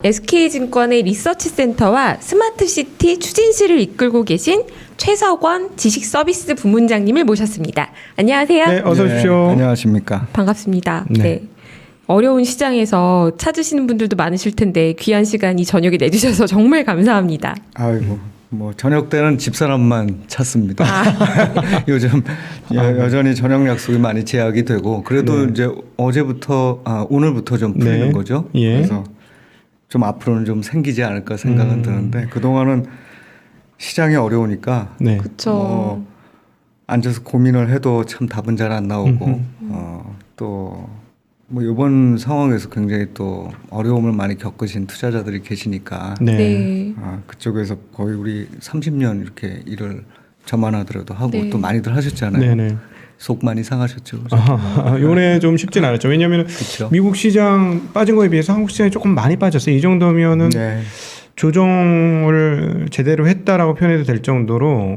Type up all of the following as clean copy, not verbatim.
SK증권의 리서치센터와 스마트시티 추진실을 이끌고 계신 최석원 지식서비스 부문장님을 모셨습니다. 안녕하세요. 네, 어서 오십시오. 네, 안녕하십니까. 반갑습니다. 네. 네. 어려운 시장에서 찾으시는 분들도 많으실 텐데 귀한 시간 이 저녁에 내주셔서 정말 감사합니다. 아이고, 뭐 저녁 때는 집사람만 찾습니다. 요즘 여전히 저녁 약속이 많이 제약이 되고 그래도 네. 이제 어제부터 오늘부터 좀 풀리는 네. 거죠. 예. 그래서 좀 앞으로는 좀 생기지 않을까 생각은 드는데 그동안은 시장이 어려우니까 네. 그렇죠. 앉아서 고민을 해도 참 답은 잘 안 나오고 또 뭐 이번 상황에서 굉장히 또 어려움을 많이 겪으신 투자자들이 계시니까 네. 네. 그쪽에서 거의 우리 30년 이렇게 일을 저만 하더라도 하고 네. 또 많이들 하셨잖아요. 네네. 속 많이 상하셨죠. 요번에 좀 쉽진 않았죠. 왜냐하면 그렇죠. 미국 시장 빠진 거에 비해서 한국 시장이 조금 많이 빠졌어요. 이 정도면은 네. 조정을 제대로 했다라고 표현해도 될 정도로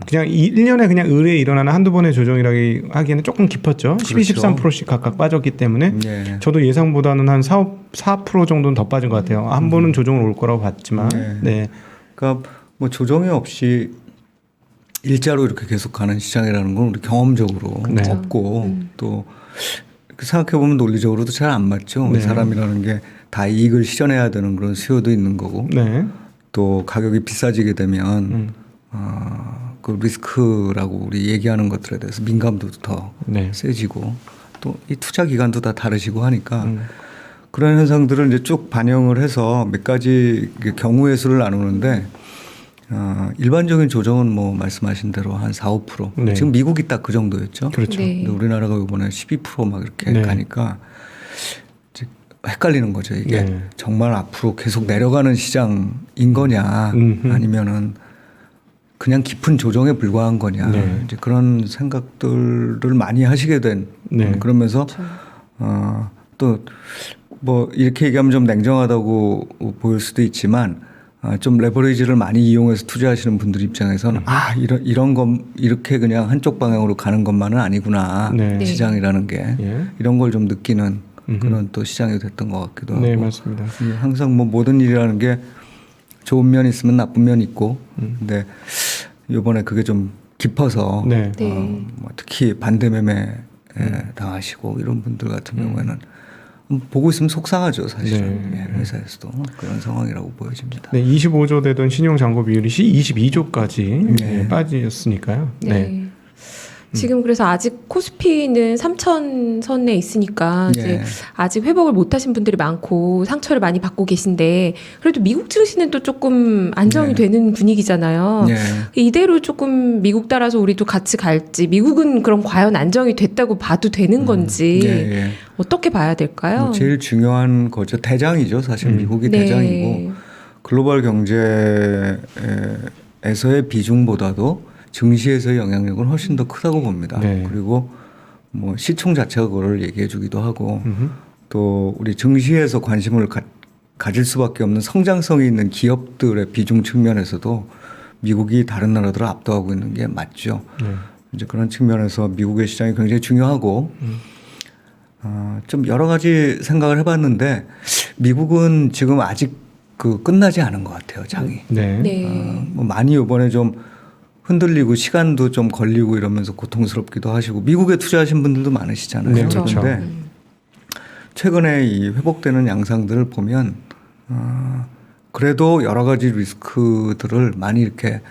그냥 1년에 그냥 의뢰에 일어나는 한두 번의 조정이라기 하기에는 조금 깊었죠. 12, 그렇죠. 13%씩 각각 빠졌기 때문에 네. 저도 예상보다는 한 4% 정도는 더 빠진 것 같아요. 한 번은 조정을 올 거라고 봤지만 네. 그러니까 뭐 조정이 없이 일자로 이렇게 계속 가는 시장이라는 건 우리 경험적으로 네. 없고 또 생각해 보면 논리적으로도 잘 안 맞죠. 네. 사람이라는 게 다 이익을 실현해야 되는 그런 수요도 있는 거고 네. 또 가격이 비싸지게 되면 그 리스크라고 우리 얘기하는 것들에 대해서 민감도도 더 네. 세지고 또 이 투자 기간도 다 다르시고 하니까 그런 현상들을 이제 쭉 반영을 해서 몇 가지 경우의 수를 나누는데 일반적인 조정은 뭐 말씀하신 대로 한 4, 5%. 네. 지금 미국이 딱 그 정도였죠. 그렇죠. 네. 근데 우리나라가 이번에 12% 막 이렇게 네. 가니까 이제 헷갈리는 거죠. 이게 네. 정말 앞으로 계속 내려가는 시장인 거냐 아니면은 그냥 깊은 조정에 불과한 거냐 네. 이제 그런 생각들을 많이 하시게 된 네. 그러면서 또 뭐 이렇게 얘기하면 좀 냉정하다고 보일 수도 있지만 좀 레버리지를 많이 이용해서 투자하시는 분들 입장에서는 이런 건 이렇게 그냥 한쪽 방향으로 가는 것만은 아니구나 네. 시장이라는 게 예. 이런 걸 좀 느끼는 그런 또 시장이 됐던 것 같기도 하고 네, 맞습니다. 항상 뭐 모든 일이라는 게 좋은 면이 있으면 나쁜 면이 있고 근데 이번에 그게 좀 깊어서 네. 네. 뭐 특히 반대 매매 당하시고 이런 분들 같은 경우에는 보고 있으면 속상하죠 사실은. 네. 예, 회사에서도 그런 상황이라고 보여집니다. 네, 25조 되던 신용 잔고 비율이 22조까지 네. 빠졌으니까요. 네. 네. 지금 그래서 아직 코스피는 3천 선에 있으니까 이제 네. 아직 회복을 못하신 분들이 많고 상처를 많이 받고 계신데 그래도 미국 증시는 또 조금 안정이 네. 되는 분위기잖아요. 네. 이대로 조금 미국 따라서 우리도 같이 갈지 미국은 그럼 과연 안정이 됐다고 봐도 되는 건지 예, 예. 어떻게 봐야 될까요? 뭐 제일 중요한 거죠. 대장이죠. 사실 미국이 네. 대장이고 글로벌 경제에서의 비중보다도 증시에서의 영향력은 훨씬 더 크다고 봅니다. 네. 그리고 뭐 시총 자체가 그걸 얘기해 주기도 하고 또 우리 증시에서 관심을 가질 수밖에 없는 성장성이 있는 기업들의 비중 측면에서도 미국이 다른 나라들을 압도하고 있는 게 맞죠. 네. 이제 그런 측면에서 미국의 시장이 굉장히 중요하고 좀 여러 가지 생각을 해봤는데 미국은 지금 아직 끝나지 않은 것 같아요, 장이. 네. 네. 뭐 많이 이번에 좀 흔들리고 시간도 좀 걸리고 이러면서 고통스럽기도 하시고 미국에 투자하신 분들도 많으시잖아요. 네, 그렇죠. 그런데 최근에 이 회복되는 양상들을 보면 그래도 여러 가지 리스크들을 많이 이렇게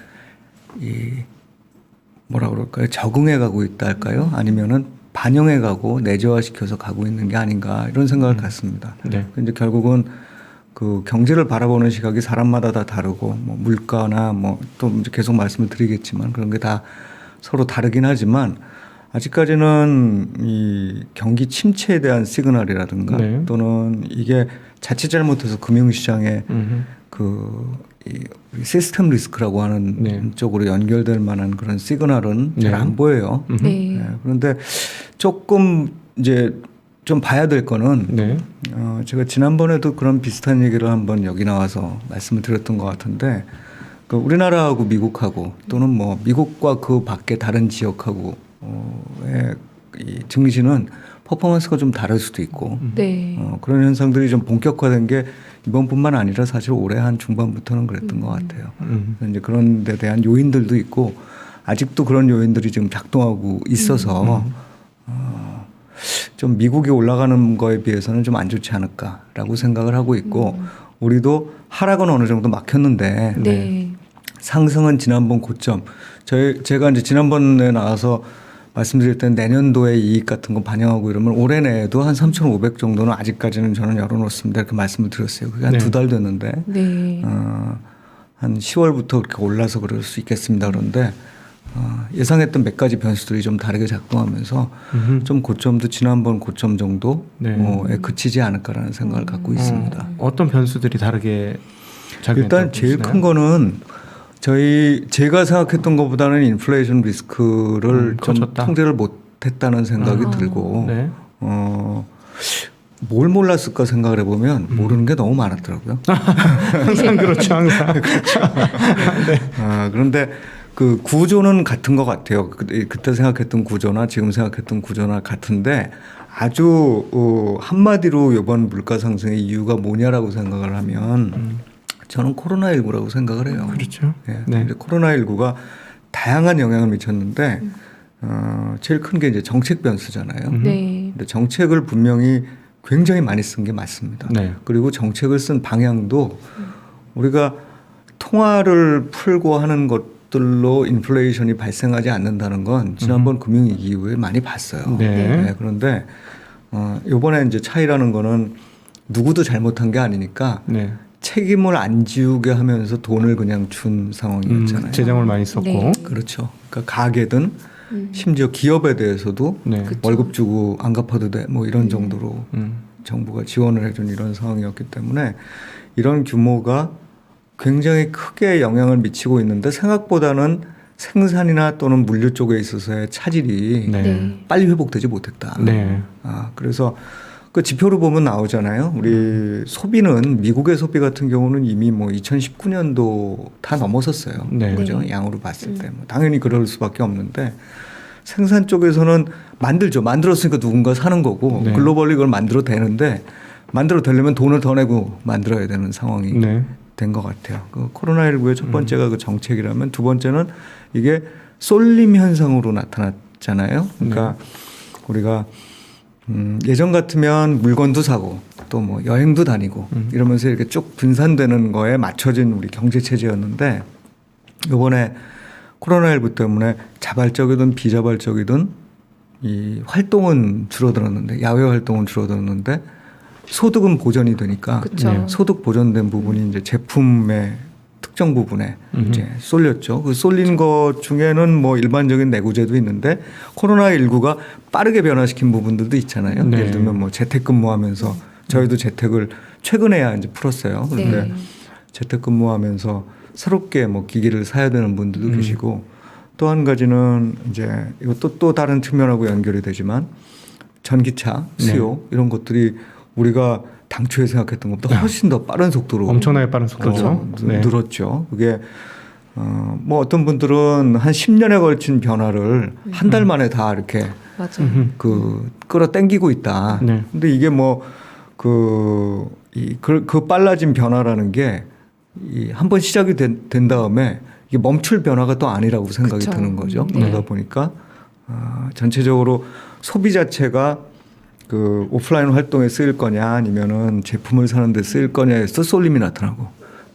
뭐라 그럴까요? 적응해 가고 있다 할까요? 아니면은 반영해 가고 내재화시켜서 가고 있는 게 아닌가 이런 생각을 갖습니다. 네. 근데 결국은 그 경제를 바라보는 시각이 사람마다 다 다르고 뭐 물가나 뭐 또 이제 계속 말씀을 드리겠지만 그런 게 다 서로 다르긴 하지만 아직까지는 이 경기 침체에 대한 시그널이라든가 네. 또는 이게 자칫 잘못해서 금융시장에 이 시스템 리스크라고 하는 네. 쪽으로 연결될 만한 그런 시그널은 네. 잘 안 보여요. 네. 네. 그런데 조금 이제 좀 봐야 될 거는 네. 제가 지난번에도 그런 비슷한 얘기를 한번 여기 나와서 말씀을 드렸던 것 같은데 우리나라하고 미국하고 또는 뭐 미국과 그 밖에 다른 지역하고 이 증시는 퍼포먼스가 좀 다를 수도 있고 네. 그런 현상들이 좀 본격화된 게 이번뿐만 아니라 사실 올해 한 중반부터는 그랬던 것 같아요. 그래서 이제 그런 데 대한 요인들도 있고 아직도 그런 요인들이 지금 작동하고 있어서 좀 미국이 올라가는 거에 비해서는 좀 안 좋지 않을까라고 생각을 하고 있고 우리도 하락은 어느 정도 막혔는데 네. 상승은 지난번 고점. 제가 이제 지난번에 나와서 말씀드릴 때는 내년도의 이익 같은 거 반영하고 이러면 올해 내에도 한 3,500 정도는 아직까지는 저는 열어놓습니다. 이렇게 말씀을 드렸어요. 그게 한 네. 2달 됐는데 네. 한 10월부터 그렇게 올라서 그럴 수 있겠습니다. 그런데 예상했던 몇 가지 변수들이 좀 다르게 작동하면서 좀 고점도 지난번 고점 정도에 네. 그치지 않을까라는 생각을 갖고 있습니다. 어떤 변수들이 다르게 작용했다고 일단 제일 보시나요? 큰 거는 제가 생각했던 것보다는 인플레이션 리스크를 좀 커졌다. 통제를 못했다는 생각이 들고 네. 뭘 몰랐을까 생각을 해보면 모르는 게 너무 많았더라고요. 항상 그렇죠, 항상. 그런데 그 구조는 같은 것 같아요. 그때 생각했던 구조나 지금 생각했던 구조나 같은데 아주 한마디로 이번 물가 상승의 이유가 뭐냐라고 생각을 하면 저는 코로나19라고 생각을 해요. 그렇죠. 예. 네. 근데 코로나19가 다양한 영향을 미쳤는데 제일 큰 게 이제 정책 변수잖아요. 네. 근데 정책을 분명히 굉장히 많이 쓴 게 맞습니다. 네. 그리고 정책을 쓴 방향도 우리가 통화를 풀고 하는 것들로 인플레이션이 발생하지 않는다는 건 지난번 금융위기 이후에 많이 봤어요. 네. 그런데 이번에 이제 차이라는 거는 누구도 잘못한 게 아니니까 네. 책임을 안 지우게 하면서 돈을 그냥 준 상황이었잖아요. 재정을 많이 썼고. 네. 그렇죠. 그러니까 가게든 심지어 기업에 대해서도 네. 그쵸. 월급 주고 안 갚아도 돼 뭐 이런 정도로 음. 정부가 지원을 해준 이런 상황이었기 때문에 이런 규모가 굉장히 크게 영향을 미치고 있는데 생각보다는 생산이나 또는 물류 쪽에 있어서의 차질이 네. 네. 빨리 회복되지 못했다. 네. 그래서 그 지표를 보면 나오잖아요. 우리 소비는 미국의 소비 같은 경우는 이미 뭐 2019년도 다 넘어섰어요. 네. 그죠? 네. 양으로 봤을 때. 뭐 당연히 그럴 수밖에 없는데 생산 쪽에서는 만들죠. 만들었으니까 누군가 사는 거고 네. 글로벌리 그걸 만들어 되는데 만들어 되려면 돈을 더 내고 만들어야 되는 상황이 네. 된 것 같아요. 그 코로나19의 첫 번째가 그 정책이라면 두 번째는 이게 쏠림 현상으로 나타났잖아요. 그러니까 우리가 예전 같으면 물건도 사고 또 뭐 여행도 다니고 이러면서 이렇게 쭉 분산되는 거에 맞춰진 우리 경제 체제였는데 이번에 코로나19 때문에 자발적이든 비자발적이든 이 활동은 줄어들었는데 야외 활동은 줄어들었는데 소득은 보전이 되니까 그쵸. 네. 소득 보전된 부분이 이제 제품의 특정 부분에 이제 쏠렸죠. 그 쏠린 것 중에는 뭐 일반적인 내구재도 있는데 코로나19가 빠르게 변화시킨 부분들도 있잖아요. 네. 예를 들면 뭐 재택근무하면서 저희도 재택을 최근에야 이제 풀었어요. 그런데 네. 재택근무하면서 새롭게 뭐 기기를 사야 되는 분들도 계시고 또 한 가지는 이제 이것도 또 다른 측면하고 연결이 되지만 전기차 수요 이런 것들이 우리가 당초에 생각했던 것보다 훨씬 더 빠른 속도로 엄청나게 빠른 속도죠. 네. 늘었죠. 그게 뭐 어떤 분들은 한 10년에 걸친 변화를 한 달 만에 다 이렇게 맞아. 그 끌어당기고 있다. 네. 근데 이게 뭐 그 빨라진 변화라는 게 한 번 시작이 된 다음에 이게 멈출 변화가 또 아니라고 생각이 그쵸. 드는 거죠. 네. 그러다 보니까 전체적으로 소비 자체가 그 오프라인 활동에 쓰일 거냐 아니면은 제품을 사는 데 쓰일 거냐에서 쏠림이 나타나고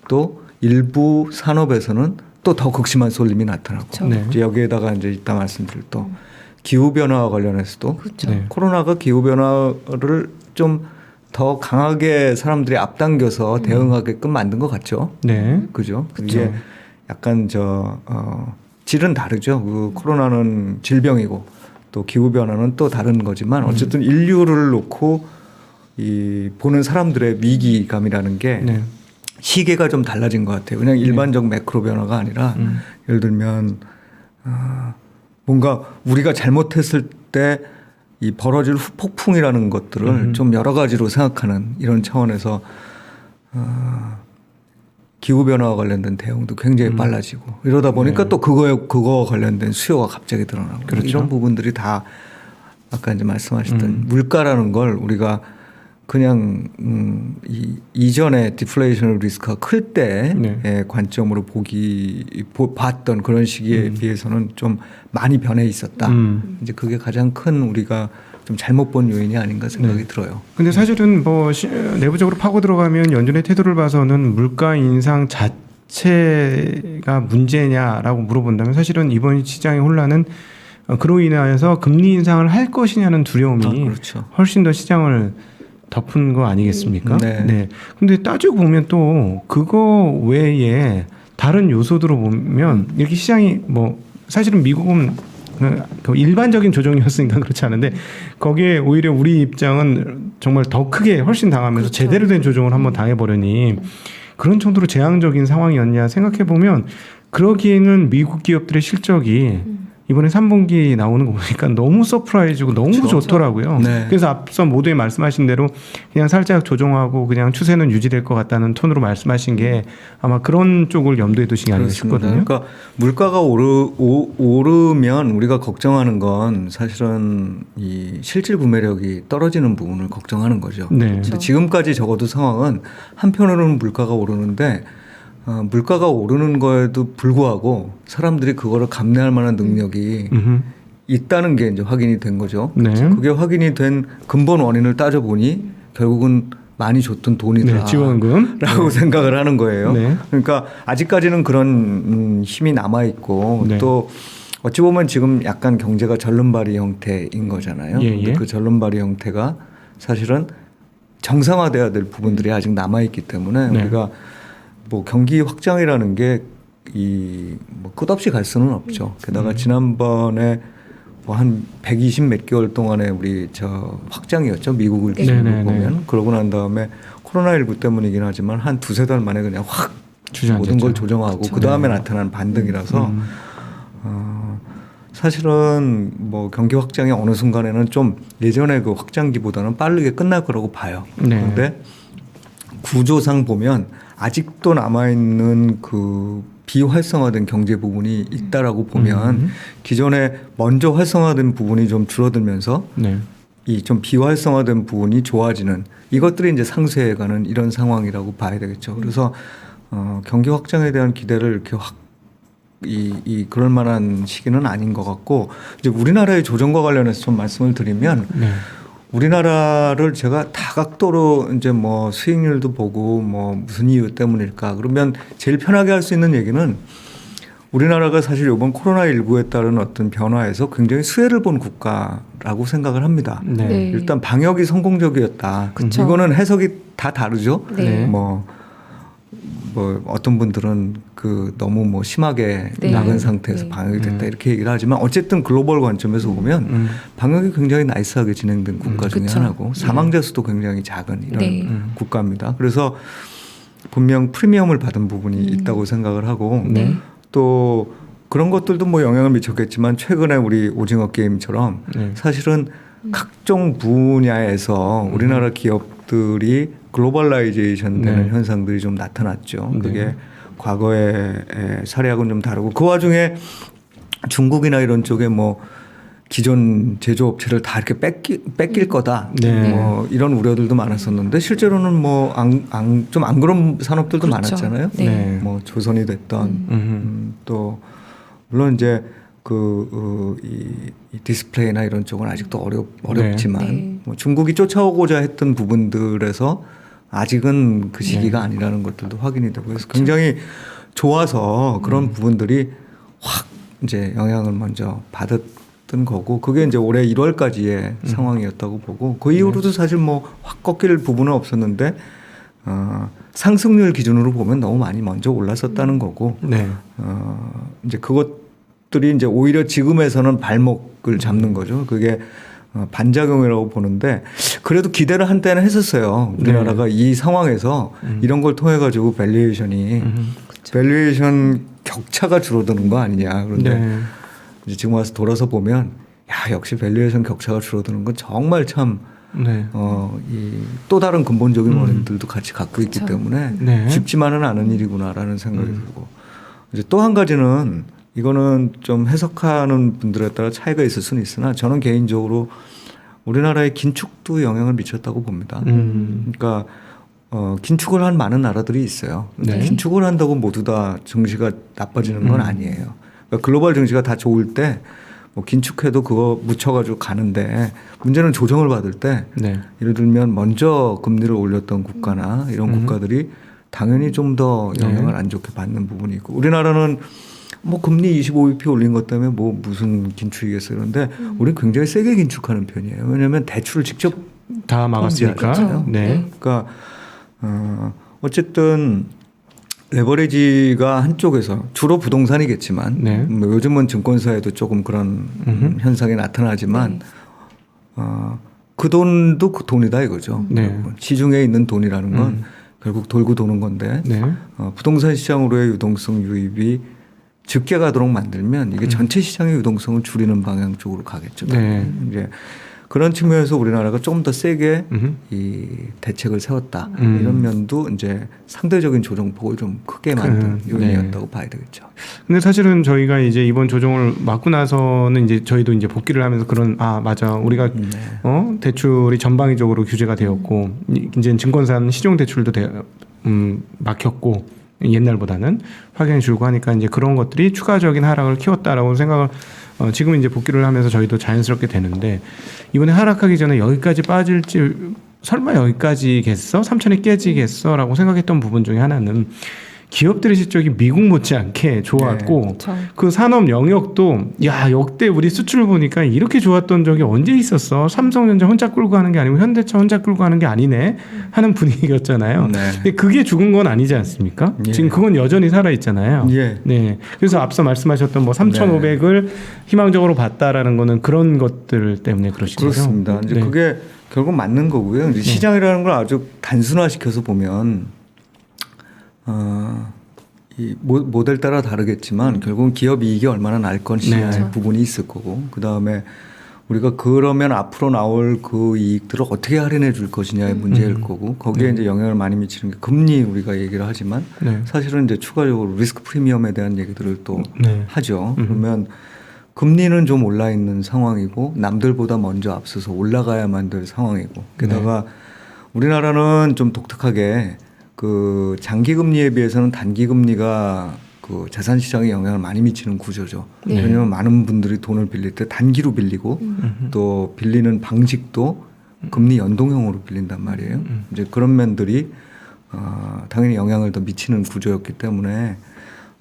또 일부 산업에서는 또 더 극심한 쏠림이 나타나고 그쵸. 네. 이제 여기에다가 이제 이따 말씀드릴 또 기후 변화와 관련해서도 그렇죠. 네. 코로나가 기후 변화를 좀 더 강하게 사람들이 앞당겨서 대응하게끔 만든 것 같죠. 네. 그죠? 이게 약간 질은 다르죠. 그 코로나는 질병이고 또 기후 변화는 또 다른 거지만 어쨌든 인류를 놓고 이 보는 사람들의 위기감이라는 게 네. 시계가 좀 달라진 것 같아요. 그냥 일반적 매크로 변화가 아니라 예를 들면 뭔가 우리가 잘못했을 때 이 벌어질 후폭풍이라는 것들을 좀 여러 가지로 생각하는 이런 차원에서 기후 변화와 관련된 대응도 굉장히 빨라지고 이러다 보니까 또 그거와 관련된 수요가 갑자기 드러나고 그렇죠. 이런 부분들이 다 아까 이제 말씀하셨던 물가라는 걸 우리가 그냥 이전에 디플레이션 리스크가 클 때의 네. 관점으로 봤던 그런 시기에 비해서는 좀 많이 변해 있었다. 이제 그게 가장 큰 우리가 좀 잘못 본 요인이 아닌가 생각이 들어요. 근데 사실은 뭐 내부적으로 파고 들어가면 연준의 태도를 봐서는 물가 인상 자체가 문제냐라고 물어본다면 사실은 이번 시장의 혼란은 그로 인하여서 금리 인상을 할 것이냐는 두려움이 그렇죠. 훨씬 더 시장을 덮은 거 아니겠습니까? 네. 근데 따지고 보면 또 그거 외에 다른 요소들로 보면 이렇게 시장이 뭐 사실은 미국은 그 일반적인 조정이었으니까 그렇지 않은데 거기에 오히려 우리 입장은 정말 더 크게 훨씬 당하면서 그렇죠. 제대로 된 조정을 한번 당해버리니 그런 정도로 재앙적인 상황이었냐 생각해 보면 그러기에는 미국 기업들의 실적이 이번에 3분기 나오는 거 보니까 너무 서프라이즈고 너무 그렇죠. 좋더라고요. 네. 그래서 앞서 모두에 말씀하신 대로 그냥 살짝 조정하고 그냥 추세는 유지될 것 같다는 톤으로 말씀하신 게 아마 그런 쪽을 염두에 두신 게 아닌가 그렇습니다. 싶거든요. 그러니까 물가가 오르면 우리가 걱정하는 건 사실은 이 실질 구매력이 떨어지는 부분을 걱정하는 거죠. 네. 근데 지금까지 적어도 상황은 한편으로는 물가가 오르는데 물가가 오르는 거에도 불구하고 사람들이 그거를 감내할 만한 능력이 있다는 게 이제 확인이 된 거죠. 네. 그게 확인이 된 근본 원인을 따져보니 결국은 많이 줬던 돈이다. 네, 지원금. 라고 생각을 하는 거예요. 네. 그러니까 아직까지는 그런 힘이 남아 있고 네. 또 어찌 보면 지금 약간 경제가 절름발이 형태인 거잖아요. 예, 근데 예. 그 절름발이 형태가 사실은 정상화돼야 될 부분들이 아직 남아 있기 때문에 네. 우리가 뭐 경기 확장이라는 게 이 뭐 끝없이 갈 수는 없죠. 게다가 지난번에 뭐 한 120 몇 개월 동안에 우리 저 확장이었죠. 미국을 기준으로 네네네. 보면. 그러고 난 다음에 코로나19 때문이긴 하지만 한 두세 달 만에 그냥 확 주저앉았죠. 모든 걸 조정하고 그렇죠. 그 다음에 나타난 반등이라서 사실은 뭐 경기 확장이 어느 순간에는 좀 예전의 그 확장기보다는 빠르게 끝날 거라고 봐요. 네. 그런데 구조상 보면 아직도 남아있는 그 비활성화된 경제 부분이 있다라고 보면 기존에 먼저 활성화된 부분이 좀 줄어들면서 네. 이 좀 비활성화된 부분이 좋아지는 이것들이 이제 상쇄해가는 이런 상황이라고 봐야 되겠죠. 그래서 경기 확장에 대한 기대를 이렇게 그럴 만한 시기는 아닌 것 같고 이제 우리나라의 조정과 관련해서 좀 말씀을 드리면 네. 우리나라를 제가 다각도로 이제 뭐 수익률도 보고 뭐 무슨 이유 때문일까 그러면 제일 편하게 할 수 있는 얘기는 우리나라가 사실 이번 코로나19에 따른 어떤 변화에서 굉장히 수혜를 본 국가라고 생각을 합니다. 네. 네. 일단 방역이 성공적이었다. 그쵸. 이거는 해석이 다 다르죠. 네. 뭐 어떤 분들은 그 너무 뭐 심하게 네. 나간 상태에서 네. 방역이 됐다 이렇게 얘기를 하지만 어쨌든 글로벌 관점에서 보면 방역이 굉장히 나이스하게 진행된 국가 중에 그쵸. 하나고 사망자 수도 굉장히 작은 이런 네. 국가입니다. 그래서 분명 프리미엄을 받은 부분이 있다고 생각을 하고 네. 또 그런 것들도 뭐 영향을 미쳤겠지만 최근에 우리 오징어 게임처럼 네. 사실은 각종 분야에서 우리나라 기업들이 글로벌라이제이션 되는 네. 현상들이 좀 나타났죠. 네. 그게 과거의 사례하고는 좀 다르고 그 와중에 중국이나 이런 쪽에 뭐 기존 제조업체를 다 이렇게 뺏길 거다. 네. 뭐 이런 우려들도 많았었는데 실제로는 뭐 좀 안 그런 산업들도 그렇죠. 많았잖아요. 네. 네. 뭐 조선이 됐던 또 물론 이제 이 디스플레이나 이런 쪽은 아직도 어렵지만 네. 뭐 중국이 쫓아오고자 했던 부분들에서 아직은 그 시기가 아니라는 것들도 확인이 되고 그래서 굉장히 좋아서 그런 부분들이 확 이제 영향을 먼저 받았던 거고 그게 이제 올해 1월까지의 상황이었다고 보고 그 이후로도 사실 뭐 확 꺾일 부분은 없었는데 상승률 기준으로 보면 너무 많이 먼저 올랐었다는 거고 네. 이제 그것들이 이제 오히려 지금에서는 발목을 잡는 거죠. 그게 반작용이라고 보는데 그래도 기대를 한때는 했었어요. 우리나라가 이 상황에서 이런 걸 통해 가지고 밸류에이션 격차가 줄어드는 거 아니냐. 그런데 네. 이제 지금 와서 돌아서 보면 야 역시 밸류에이션 격차가 줄어드는 건 정말 참 네. 이 또 다른 근본적인 원인들도 같이 갖고 있기 그쵸. 때문에 네. 쉽지만은 않은 일이구나라는 생각이 들고 이제 또 한 가지는 이거는 좀 해석하는 분들에 따라 차이가 있을 수는 있으나 저는 개인적으로 우리나라의 긴축도 영향을 미쳤다고 봅니다. 그러니까 긴축을 한 많은 나라들이 있어요. 네. 긴축을 한다고 모두 다 증시가 나빠지는 건 아니에요. 그러니까 글로벌 증시가 다 좋을 때 뭐 긴축해도 그거 묻혀가지고 가는데 문제는 조정을 받을 때 네. 예를 들면 먼저 금리를 올렸던 국가나 이런 국가들이 당연히 좀 더 영향을 안 좋게 받는 부분이 있고 우리나라는 뭐 금리 25bp 올린 것 때문에 뭐 무슨 긴축이겠어요. 그런데 우리는 굉장히 세게 긴축하는 편이에요. 왜냐하면 대출을 직접 다 막았으니까. 통제하잖아요. 네. 그러니까 어쨌든 레버리지가 한쪽에서 주로 부동산이겠지만 네. 뭐 요즘은 증권사에도 조금 그런 현상이 나타나지만 그 돈도 그 돈이다 이거죠. 네. 시중에 있는 돈이라는 건 결국 돌고 도는 건데 네. 부동산 시장으로의 유동성 유입이 적게 가도록 만들면 이게 전체 시장의 유동성을 줄이는 방향 쪽으로 가겠죠. 네. 이제 그런 측면에서 우리나라가 조금 더 세게 이 대책을 세웠다 이런 면도 이제 상대적인 조정폭을 좀 크게 만든 요인이었다고 봐야 되겠죠. 근데 사실은 저희가 이제 이번 조정을 맞고 나서는 이제 저희도 이제 복귀를 하면서 그런 맞아 우리가 대출이 전방위적으로 규제가 되었고 이제 증권사는 시중 대출도 막혔고 옛날보다는 확연히 줄고 하니까 이제 그런 것들이 추가적인 하락을 키웠다라고 생각을 지금 이제 복귀를 하면서 저희도 자연스럽게 되는데 이번에 하락하기 전에 여기까지 빠질지 설마 여기까지겠어? 3천이 깨지겠어?라고 생각했던 부분 중에 하나는 기업들의 실적이 미국 못지않게 좋았고 그 산업 영역도 야 역대 우리 수출 보니까 이렇게 좋았던 적이 언제 있었어? 삼성전자 혼자 끌고 가는 게 아니고 현대차 혼자 끌고 가는 게 아니네 하는 분위기였잖아요. 네. 근데 그게 죽은 건 아니지 않습니까? 예. 지금 그건 여전히 살아 있잖아요. 예. 네. 그래서 앞서 말씀하셨던 뭐 3,500을 희망적으로 봤다라는 거는 그런 것들 때문에 그러신 거죠. 그렇습니다. 이제 네. 그게 결국 맞는 거고요. 이제 시장이라는 걸 아주 단순화시켜서 보면 이 모델 따라 다르겠지만 결국은 기업 이익이 얼마나 날 것이냐의 네. 부분이 있을 거고 그 다음에 우리가 그러면 앞으로 나올 그 이익들을 어떻게 할인해 줄 것이냐의 문제일 거고 거기에 이제 영향을 많이 미치는 게 금리 우리가 얘기를 하지만 네. 사실은 이제 추가적으로 리스크 프리미엄에 대한 얘기들을 또 네. 하죠. 그러면 금리는 좀 올라 있는 상황이고 남들보다 먼저 앞서서 올라가야만 될 상황이고 게다가 우리나라는 좀 독특하게 그 장기 금리에 비해서는 단기 금리가 그 자산 시장에 영향을 많이 미치는 구조죠. 네. 왜냐하면 많은 분들이 돈을 빌릴 때 단기로 빌리고 또 빌리는 방식도 금리 연동형으로 빌린단 말이에요. 이제 그런 면들이 당연히 영향을 더 미치는 구조였기 때문에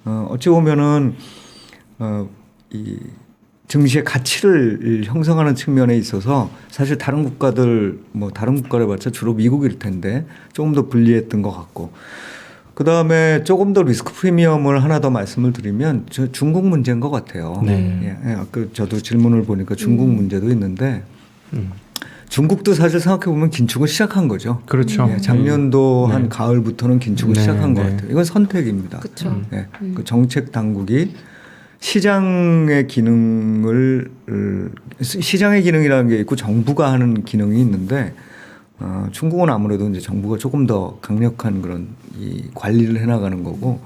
어찌 보면은 이 증시의 가치를 형성하는 측면에 있어서 사실 다른 국가들 뭐 다른 국가를 봤자 주로 미국일 텐데 조금 더 불리했던 것 같고 그 다음에 조금 더 리스크 프리미엄을 하나 더 말씀을 드리면 중국 문제인 것 같아요. 네. 예, 아까 저도 질문을 보니까 중국 문제도 있는데 중국도 사실 생각해 보면 긴축을 시작한 거죠. 그렇죠. 예, 작년도 네. 한 가을부터는 긴축을 네, 시작한 것 네. 같아요. 이건 선택입니다. 그렇죠. 예, 그 정책 당국이 시장의 기능을 시장의 기능이라는 게 있고 정부가 하는 기능이 있는데 중국은 아무래도 이제 정부가 조금 더 강력한 그런 이 관리를 해나가는 거고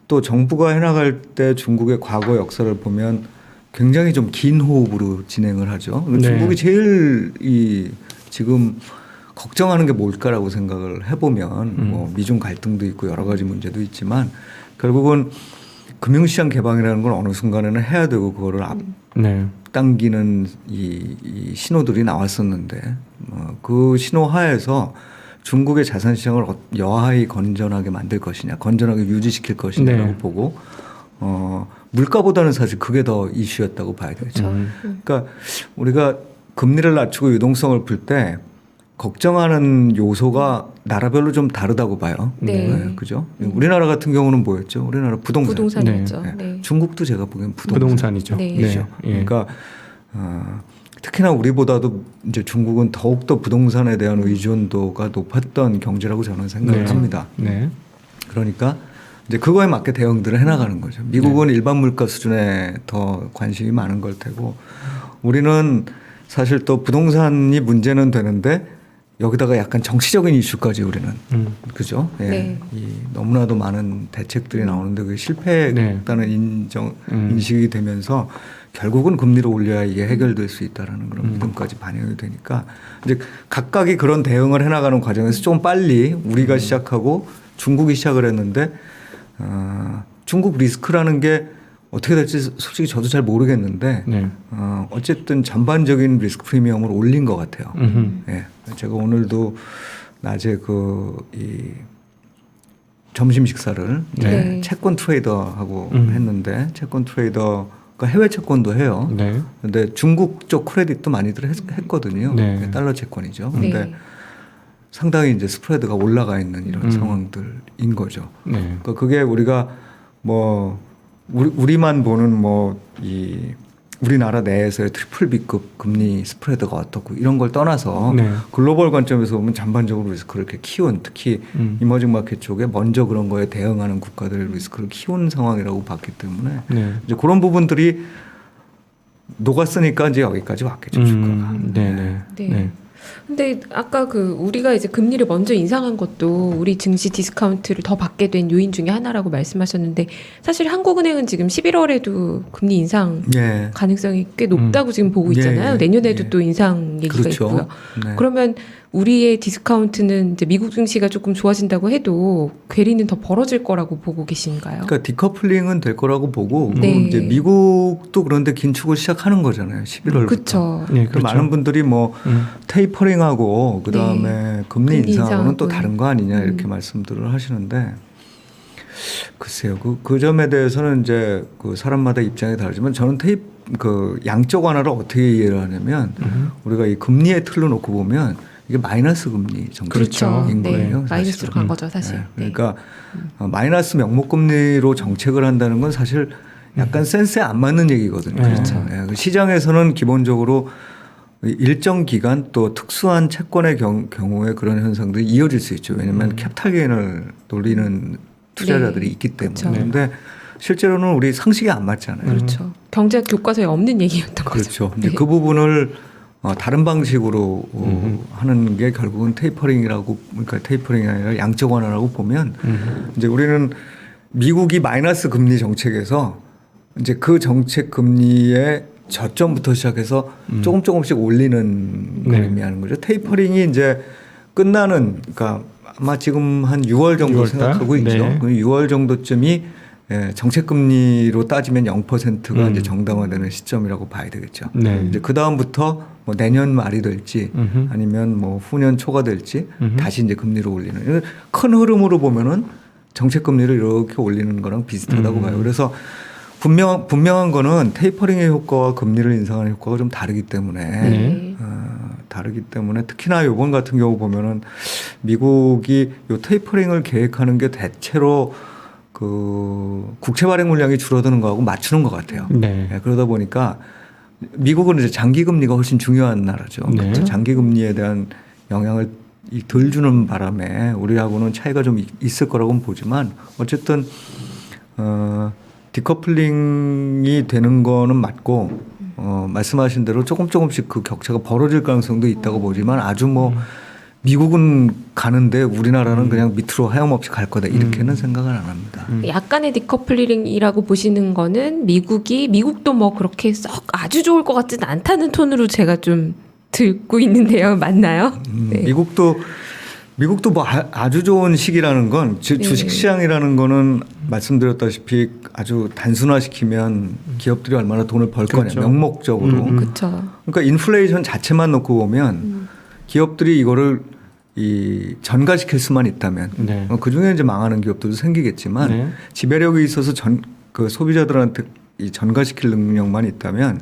또 정부가 해나갈 때 중국의 과거 역사를 보면 굉장히 좀 긴 호흡으로 진행을 하죠. 네. 중국이 제일 이 지금 걱정하는 게 뭘까라고 생각을 해보면 뭐 미중 갈등도 있고 여러 가지 문제도 있지만 결국은 금융시장 개방이라는 건 어느 순간에는 해야 되고 그거를 앞당기는 이 신호들이 나왔었는데 그 신호 하에서 중국의 자산 시장을 여하히 건전하게 만들 것이냐, 건전하게 유지시킬 것이냐라고 네. 보고 물가보다는 사실 그게 더 이슈였다고 봐야 되죠. 그러니까 우리가 금리를 낮추고 유동성을 풀 때 걱정하는 요소가 나라별로 좀 다르다고 봐요. 네. 그죠? 우리나라 같은 경우는 뭐였죠? 우리나라 부동산. 부동산이었죠. 네. 네. 중국도 제가 보기엔 부동산이죠. 네. 네. 예. 그러니까 특히나 우리보다도 이제 중국은 더욱더 부동산에 대한 의존도가 높았던 경제라고 저는 생각을 네. 합니다. 네. 그러니까 이제 그거에 맞게 대응들을 해나가는 거죠. 미국은 일반 물가 수준에 더 관심이 많은 걸 테고 우리는 사실 또 부동산이 문제는 되는데 여기다가 약간 정치적인 이슈까지 우리는 그죠? 예. 네. 이 너무나도 많은 대책들이 나오는데 그게 실패했다는 인식이 되면서 결국은 금리를 올려야 이게 해결될 수 있다라는 그런 믿음까지 반영이 되니까 이제 각각이 그런 대응을 해나가는 과정에서 좀 빨리 우리가 시작하고 중국이 시작을 했는데 중국 리스크라는 게 어떻게 될지 솔직히 저도 잘 모르겠는데 네. 어쨌든 전반적인 리스크 프리미엄을 올린 것 같아요. 예. 제가 오늘도 낮에 이 점심 식사를 네. 채권 트레이더하고 했는데 채권 트레이더가 해외 채권도 해요. 네. 근데 중국 쪽 크레딧도 많이들 했거든요. 네. 달러 채권이죠. 네. 근데 상당히 이제 스프레드가 올라가 있는 이런 상황들인 거죠. 네. 그러니까 그게 우리가 뭐 우리만 보는 우리나라 내에서의 트리플 B급 금리 스프레드가 어떻고 이런 걸 떠나서 네. 글로벌 관점에서 보면 전반적으로 리스크를 이렇게 키운 특히 이머징 마켓 쪽에 먼저 그런 거에 대응하는 국가들의 리스크를 키운 상황이라고 봤기 때문에 네. 이제 그런 부분들이 녹았으니까 이제 여기까지 왔겠죠. 주가가. 네네. 네. 네. 근데 아까 우리가 이제 금리를 먼저 인상한 것도 우리 증시 디스카운트를 더 받게 된 요인 중에 하나라고 말씀하셨는데 사실 한국은행은 지금 11월에도 금리 인상 예. 가능성이 꽤 높다고 지금 보고 예, 있잖아요. 예, 내년에도 예. 또 인상 얘기가 그렇죠. 있고요. 네. 그러면 우리의 디스카운트는 이제 미국 증시가 조금 좋아진다고 해도 괴리는 더 벌어질 거라고 보고 계신가요? 그러니까 디커플링은 될 거라고 보고 네. 그리고 이제 미국도 그런데 긴축을 시작하는 거잖아요. 11월부터. 그렇죠. 네, 그렇죠. 많은 분들이 뭐 테이퍼링하고 그다음에 네. 금리 금리 인상하고는 또 인상하고는. 다른 거 아니냐 이렇게 말씀들을 하시는데 글쎄요. 그 점에 대해서는 이제 그 사람마다 입장이 다르지만 저는 양적 완화를 어떻게 이해를 하냐면 우리가 이 금리의 틀로 놓고 보면 이게 마이너스 금리 정책인 그렇죠. 네. 거예요. 마이너스로 간 거죠, 사실. 네. 네. 그러니까 마이너스 명목 금리로 정책을 한다는 건 사실 약간 센스에 안 맞는 얘기거든요. 그렇죠. 네. 시장에서는 기본적으로 일정 기간 또 특수한 채권의 경우에 그런 현상들이 이어질 수 있죠. 왜냐하면 캐피탈 게인을 노리는 투자자들이 네. 있기 때문에. 그렇죠. 그런데 실제로는 우리 상식에 안 맞잖아요. 그렇죠. 경제 교과서에 없는 얘기였던 거죠. 그렇죠. 이제 네. 그 부분을 다른 방식으로 하는 게 결국은 테이퍼링이라고, 그러니까 테이퍼링이 아니라 양적 완화라고 보면 이제 우리는 미국이 마이너스 금리 정책에서 이제 그 정책 금리의 저점부터 시작해서 조금씩 올리는 걸 네. 의미하는 거죠. 테이퍼링이 이제 끝나는, 그러니까 아마 지금 한 6월 정도 6월 달? 생각하고 있죠. 네. 그 6월 정도쯤이 정책 금리로 따지면 0%가 이제 정당화되는 시점이라고 봐야 되겠죠. 네. 이제 그 다음부터 뭐 내년 말이 될지 아니면 뭐 후년 초가 될지 다시 이제 금리를 올리는 큰 흐름으로 보면은 정책 금리를 이렇게 올리는 거랑 비슷하다고 봐요. 그래서 분명한 거는 테이퍼링의 효과와 금리를 인상하는 효과가 좀 다르기 때문에 네. 다르기 때문에 특히나 이번 같은 경우 보면은 미국이 요 테이퍼링을 계획하는 게 대체로 그 국채 발행 물량이 줄어드는 거하고 맞추는 것 같아요. 네. 그러다 보니까 미국은 이제 장기 금리가 훨씬 중요한 나라죠. 네. 그래서 장기 금리에 대한 영향을 덜 주는 바람에 우리하고는 차이가 좀 있을 거라고는 보지만 어쨌든 디커플링이 되는 거는 맞고 말씀하신 대로 조금씩 그 격차가 벌어질 가능성도 있다고 보지만 아주 뭐 미국은 가는데 우리나라는 그냥 밑으로 하염없이 갈 거다 이렇게는 생각을 안 합니다. 약간의 디커플링이라고 보시는 거는 미국도 뭐 그렇게 썩 아주 좋을 것 같지는 않다는 톤으로 제가 좀 듣고 있는데요. 맞나요? 네. 미국도 뭐 아주 좋은 시기라는 건 주식시장이라는 거는 말씀드렸다시피 아주 단순화시키면 기업들이 얼마나 돈을 벌 그렇죠. 거냐 명목적으로. 그렇죠. 그러니까 인플레이션 자체만 놓고 보면 기업들이 이거를 전가시킬 수만 있다면 네. 그 중에 이제 망하는 기업들도 생기겠지만 네. 지배력이 있어서 그 소비자들한테 이 전가시킬 능력만 있다면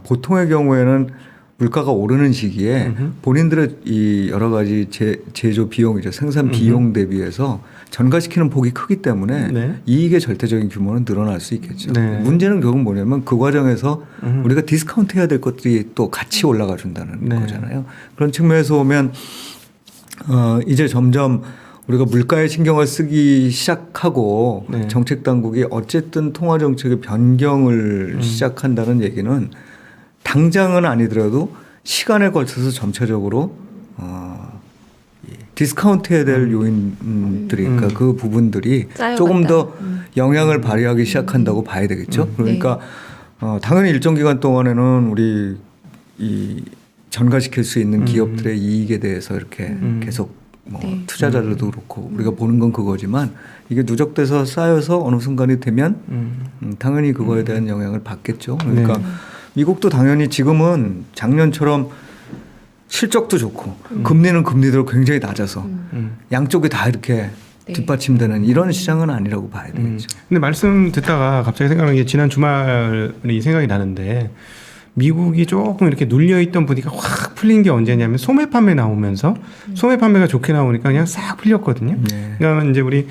보통의 경우에는 물가가 오르는 시기에 본인들의 이 여러 가지 제조 비용이죠. 생산 비용 대비해서 전가시키는 폭이 크기 때문에 네. 이익의 절대적인 규모는 늘어날 수 있겠죠. 네. 문제는 결국 뭐냐면 그 과정에서 우리가 디스카운트 해야 될 것들이 또 같이 올라가 준다는 네. 거잖아요. 그런 측면에서 보면 이제 점점 우리가 물가에 신경을 쓰기 시작하고 네. 정책 정책 당국이 어쨌든 통화 정책의 변경을 시작한다는 얘기는 당장은 아니더라도 시간에 걸쳐서 점차적으로 디스카운트해야 될 요인들이 그러니까 그 부분들이 쌓여간다. 조금 더 영향을 발휘하기 시작한다고 봐야 되겠죠. 그러니까 당연히 일정 기간 동안에는 우리 이 전가시킬 수 있는 기업들의 이익에 대해서 이렇게 계속 뭐 네. 투자자들도 그렇고 우리가 보는 건 그거지만 이게 누적돼서 쌓여서 어느 순간이 되면 당연히 그거에 대한 영향을 받겠죠. 그러니까 미국도 당연히 지금은 작년처럼 실적도 좋고 금리는 금리대로 굉장히 낮아서 양쪽이 다 이렇게 네. 뒷받침되는 이런 시장은 아니라고 봐야 되겠죠. 근데 말씀 듣다가 갑자기 생각나는 게 지난 주말이 생각이 나는데 미국이 조금 이렇게 눌려있던 분위기가 확 풀린 게 언제냐면 소매 판매 나오면서 소매 판매가 좋게 나오니까 그냥 싹 풀렸거든요. 네. 그러니까 이제 우리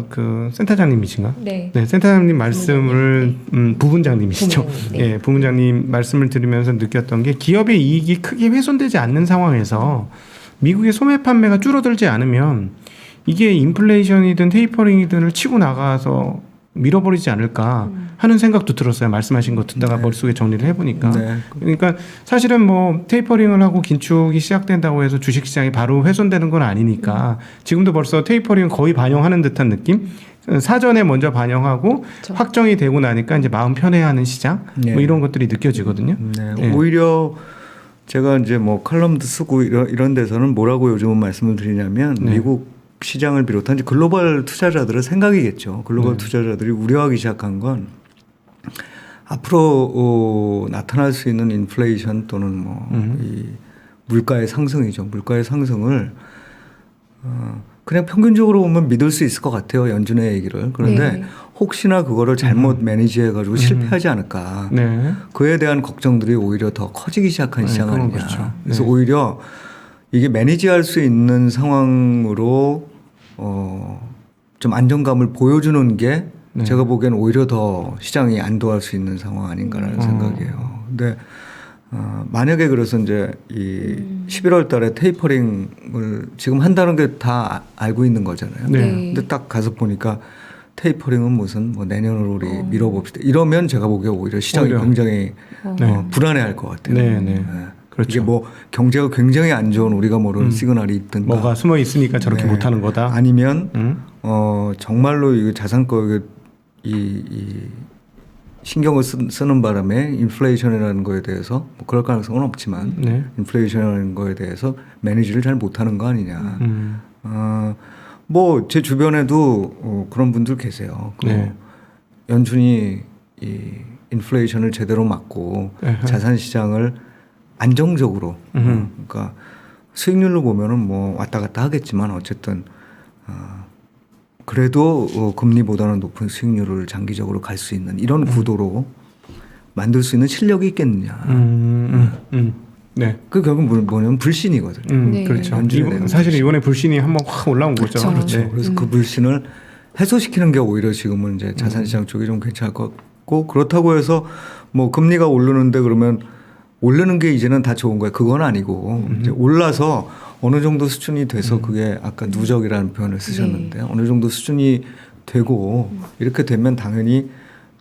그 센터장님이신가? 네. 네, 센터장님 말씀을 부분장님이시죠. 부분장님, 네. 예, 부분장님 말씀을 들으면서 느꼈던 게 기업의 이익이 크게 훼손되지 않는 상황에서 미국의 소매 판매가 줄어들지 않으면 이게 인플레이션이든 테이퍼링이든을 치고 나가서 밀어버리지 않을까 하는 생각도 들었어요. 말씀하신 거 듣다가 네. 머릿속에 정리를 해보니까. 네. 그러니까 사실은 뭐 테이퍼링을 하고 긴축이 시작된다고 해서 주식시장이 바로 훼손되는 건 아니니까 지금도 벌써 테이퍼링은 거의 반영하는 듯한 느낌? 사전에 먼저 반영하고 그렇죠. 확정이 되고 나니까 이제 마음 편해하는 시장 네. 뭐 이런 것들이 느껴지거든요. 네. 네. 오히려 제가 이제 뭐 칼럼도 쓰고 이런 데서는 뭐라고 요즘은 말씀을 드리냐면 네. 미국 시장을 비롯한 이제 글로벌 투자자들의 생각이겠죠. 글로벌 네. 투자자들이 우려하기 시작한 건 앞으로 나타날 수 있는 인플레이션 또는 뭐 이 물가의 상승이죠. 물가의 상승을 그냥 평균적으로 보면 믿을 수 있을 것 같아요. 연준의 얘기를. 그런데 네. 혹시나 그거를 잘못 매니지해가지고 실패하지 않을까. 네. 그에 대한 걱정들이 오히려 더 커지기 시작한 네, 시장 그건 아니냐. 그렇죠. 그래서 네. 오히려 이게 매니지할 수 있는 상황으로 좀 안정감을 보여주는 게 네. 제가 보기엔 오히려 더 시장이 안도할 수 있는 상황 아닌가라는 생각이에요. 근데 만약에 그래서 이제 이 11월 달에 테이퍼링을 지금 한다는 게 다 알고 있는 거잖아요. 네. 근데 딱 가서 보니까 테이퍼링은 무슨 뭐 내년으로 우리 밀어봅시다. 이러면 제가 보기에 오히려 시장이 오히려. 굉장히 네. 불안해할 것 같아요. 네, 네. 그렇죠. 이게 뭐 경제가 굉장히 안 좋은 우리가 모르는 시그널이 있든가 뭐가 숨어 있으니까 저렇게 네. 못하는 거다. 아니면 음? 정말로 이 자산가격에 이 신경을 쓰는 바람에 인플레이션이라는 거에 대해서 뭐 그럴 가능성은 없지만 네. 인플레이션이라는 거에 대해서 매니지를 잘 못하는 거 아니냐. 음. 뭐 제 주변에도 그런 분들 계세요. 그 네. 연준이 이 인플레이션을 제대로 막고 에헤. 자산 시장을 안정적으로 그러니까 수익률로 보면은 뭐 왔다 갔다 하겠지만 어쨌든 그래도 금리보다는 높은 수익률을 장기적으로 갈 수 있는 이런 구도로 만들 수 있는 실력이 있겠느냐. 네. 그 결국 뭐냐면 불신이거든요. 네. 그렇죠. 연준에 대한 사실 불신. 이번에 불신이 한번 확 올라온 거죠. 그렇죠. 네. 그래서 그 불신을 해소시키는 게 오히려 지금은 이제 자산시장 쪽이 좀 괜찮을 것 같고 그렇다고 해서 뭐 금리가 오르는데 그러면 오르는 게 이제는 다 좋은 거예요. 그건 아니고 이제 올라서 어느 정도 수준이 돼서 그게 아까 누적이라는 표현을 쓰셨는데 어느 정도 수준이 되고 이렇게 되면 당연히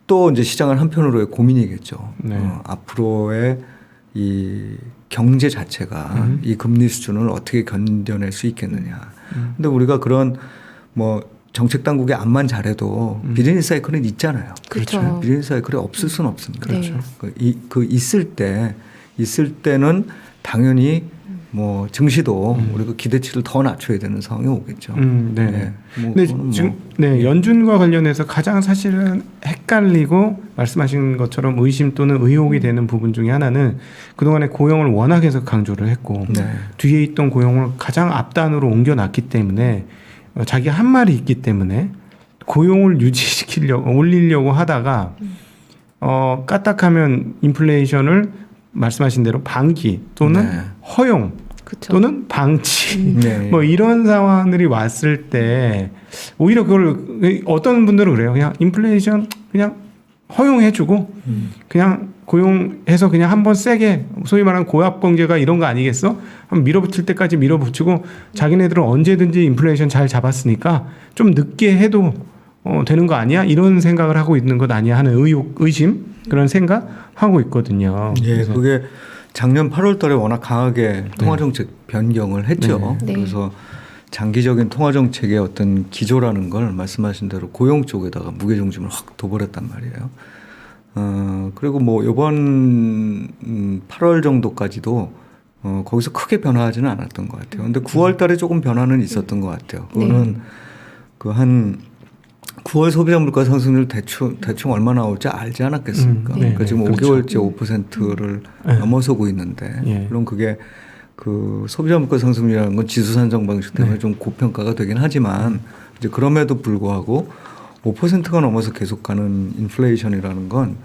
또 이제 시장을 한편으로의 고민이겠죠. 네. 앞으로의 이 경제 자체가 이 금리 수준을 어떻게 견뎌낼 수 있겠느냐. 근데 우리가 그런 뭐 정책 당국의 암만 잘해도 비즈니스 사이클은 있잖아요. 그렇죠. 비즈니스 사이클이 없을 수는 없습니다. 그렇죠. 있을 때는 당연히 뭐 증시도 우리가 기대치를 더 낮춰야 되는 상황이 오겠죠. 네. 뭐 근데 그거는 지금 뭐 네, 연준과 관련해서 가장 사실은 헷갈리고 말씀하신 것처럼 의심 또는 의혹이 되는 부분 중에 하나는 그동안에 고용을 워낙 해서 강조를 했고 네. 뒤에 있던 고용을 가장 앞단으로 옮겨놨기 때문에 자기 한 말이 있기 때문에 고용을 유지시키려고 올리려고 하다가 까딱하면 인플레이션을 말씀하신 대로 방기 또는 네. 허용 그렇죠. 또는 방치 네. 뭐 이런 상황들이 왔을 때 오히려 그걸 어떤 분들은 그래요. 그냥 인플레이션 그냥 허용해주고 그냥 고용해서 그냥 한번 세게 소위 말하는 고압경제가 이런 거 아니겠어? 한번 밀어붙일 때까지 밀어붙이고 자기네들은 언제든지 인플레이션 잘 잡았으니까 좀 늦게 해도 되는 거 아니야? 이런 생각을 하고 있는 것 아니야 하는 의심 그런 생각 하고 있거든요. 예, 그래서 그게 작년 8월 달에 워낙 강하게 통화정책 변경을 했죠. 네. 그래서 장기적인 통화정책의 어떤 기조라는 걸 말씀하신 대로 고용 쪽에다가 무게중심을 확 둬버렸단 말이에요. 그리고 뭐 이번 8월 정도까지도 거기서 크게 변화하지는 않았던 것 같아요. 근데 9월 달에 조금 변화는 있었던 것 같아요. 그거는 그 한 9월 소비자 물가 상승률 대충 얼마 나올지 알지 않았겠습니까? 네, 그러니까 네, 지금 그렇죠. 5개월째 5%를 네. 넘어서고 있는데 예. 물론 그게 그 소비자 물가 상승률이라는 건 지수 산정 방식 때문에 네. 좀 고평가가 되긴 하지만 이제 그럼에도 불구하고 5%가 넘어서 계속 가는 인플레이션이라는 건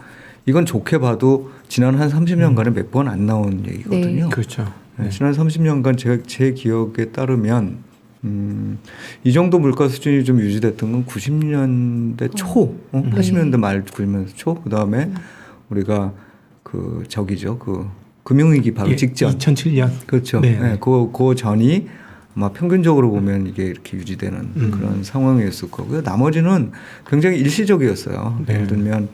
이건 좋게 봐도 지난 한 30년간에 몇 번 안 나온 얘기거든요. 그렇죠. 네, 지난 30년간 제 기억에 따르면 이 정도 물가 수준이 좀 유지됐던 건 90년대 초, 80년대 말 90년대 초, 그 다음에 우리가 그 저기죠, 그 금융위기 바로 예, 직전, 2007년. 그렇죠. 네. 네, 그 전이 아마 평균적으로 보면 이게 이렇게 유지되는 그런 상황이었을 거고요. 나머지는 굉장히 일시적이었어요. 네. 예를 들면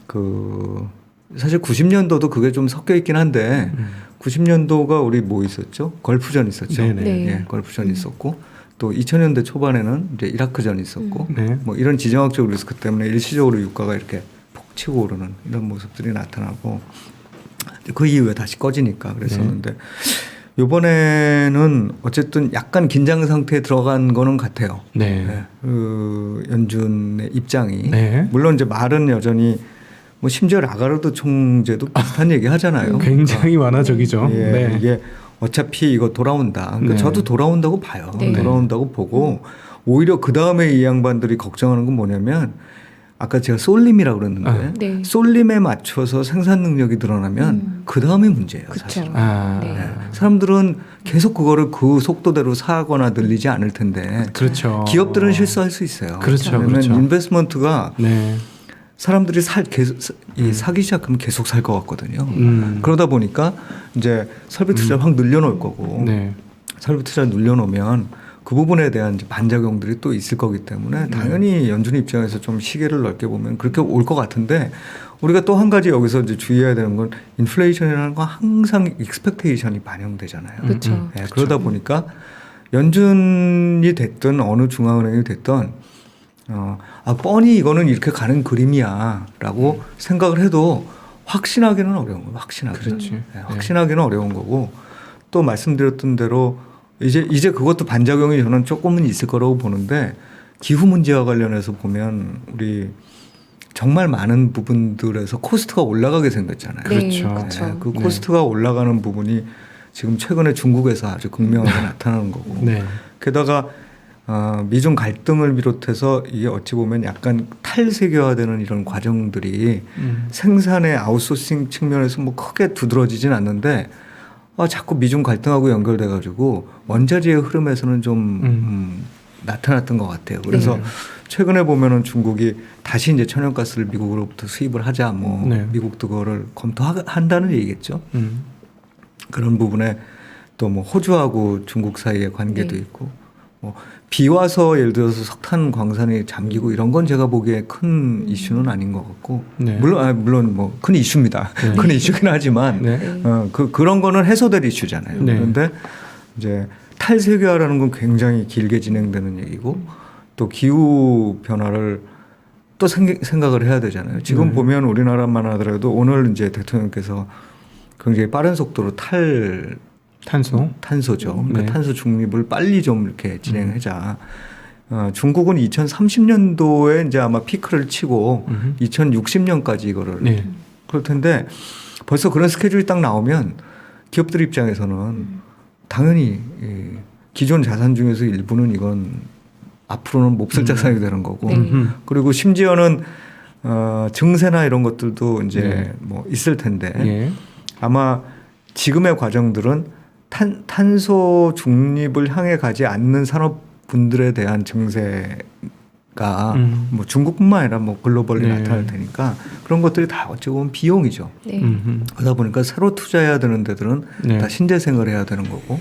그 사실 90년도도 그게 좀 섞여 있긴 한데 90년도가 우리 뭐 있었죠? 걸프전 있었죠. 네네. 네. 예, 걸프전 있었고 또 2000년대 초반에는 이제 이라크전 있었고 네. 뭐 이런 지정학적 리스크 때문에 일시적으로 유가가 이렇게 폭 치고 오르는 이런 모습들이 나타나고 그 이후에 다시 꺼지니까 그랬었는데 이번에는 어쨌든 약간 긴장 상태에 들어간 거는 같아요. 네. 네. 그 연준의 입장이 네. 물론 이제 말은 여전히 뭐 심지어 라가르드 총재도 비슷한 얘기 하잖아요. 굉장히 완화적이죠. 예, 네. 이게 어차피 이거 돌아온다. 그러니까 네. 저도 돌아온다고 봐요. 네. 돌아온다고 보고 오히려 그 다음에 이 양반들이 걱정하는 건 뭐냐면 아까 제가 솔림이라고 그랬는데 네. 솔림에 맞춰서 생산 능력이 늘어나면 그 다음에 문제예요. 그렇죠. 사실. 아, 네. 사람들은 계속 그거를 그 속도대로 사거나 늘리지 않을 텐데 그렇죠. 기업들은 실수할 수 있어요. 그렇죠, 왜냐면 그렇죠. 인베스트먼트가 네. 사람들이 사기 시작하면 계속 살 것 같거든요. 그러다 보니까 이제 설비 투자를 확 늘려놓을 거고 네. 설비 투자를 늘려놓으면 그 부분에 대한 이제 반작용들이 또 있을 거기 때문에 당연히 연준 입장에서 좀 시계를 넓게 보면 그렇게 올 것 같은데 우리가 또 한 가지 여기서 이제 주의해야 되는 건 인플레이션이라는 건 항상 익스펙테이션이 반영되잖아요. 그렇죠. 네, 그러다 보니까 연준이 됐든 어느 중앙은행이 됐든 뻔히 이거는 이렇게 가는 그림이야라고 생각을 해도 확신하기는 어려운 거예요. 확신하기. 그렇지. 네, 확신하기는 어려운 거고 또 말씀드렸던 대로 이제 그것도 반작용이 저는 조금은 있을 거라고 보는데 기후 문제와 관련해서 보면 우리 정말 많은 부분들에서 코스트가 올라가게 생겼잖아요. 네, 그렇죠. 그렇죠. 네, 그 코스트가 올라가는 부분이 지금 최근에 중국에서 아주 극명하게 나타나는 거고 네. 게다가 미중 갈등을 비롯해서 이게 어찌 보면 약간 탈세계화되는 이런 과정들이 생산의 아웃소싱 측면에서 뭐 크게 두드러지진 않는데 자꾸 미중 갈등하고 연결돼 가지고 원자재의 흐름에서는 좀 나타났던 것 같아요. 그래서 최근에 보면은 중국이 다시 이제 천연가스를 미국으로부터 수입을 하자 뭐 네. 미국도 그거를 검토한다는 얘기겠죠. 그런 부분에 또 뭐 호주하고 중국 사이의 관계도 네. 있고 뭐 비와서 예를 들어서 석탄 광산이 잠기고 이런 건 제가 보기에 큰 이슈는 아닌 것 같고 네. 물론 뭐 큰 이슈입니다. 네. 큰 이슈긴 하지만 네. 그런 거는 해소될 이슈잖아요. 네. 그런데 이제 탈세계화라는 건 굉장히 길게 진행되는 얘기고 또 기후 변화를 또 생각을 해야 되잖아요. 지금 네. 보면 우리나라만 하더라도 오늘 이제 대통령께서 굉장히 빠른 속도로 탄소죠. 그러니까 네. 탄소 중립을 빨리 좀 이렇게 진행하자. 중국은 2030년도에 이제 아마 피크를 치고 2060년까지 이거를 네. 그럴 텐데 벌써 그런 스케줄이 딱 나오면 기업들 입장에서는 당연히 기존 자산 중에서 일부는 이건 앞으로는 몹쓸 자산이 되는 거고 네. 그리고 심지어는 증세나 이런 것들도 이제 네. 뭐 있을 텐데 예. 아마 지금의 과정들은 탄소 중립을 향해 가지 않는 산업분들에 대한 증세가 뭐 중국뿐만 아니라 뭐 글로벌리 네. 나타날 테니까 그런 것들이 다 어찌 보면 비용이죠. 네. 그러다 보니까 새로 투자해야 되는 데들은 네. 다 신재생을 해야 되는 거고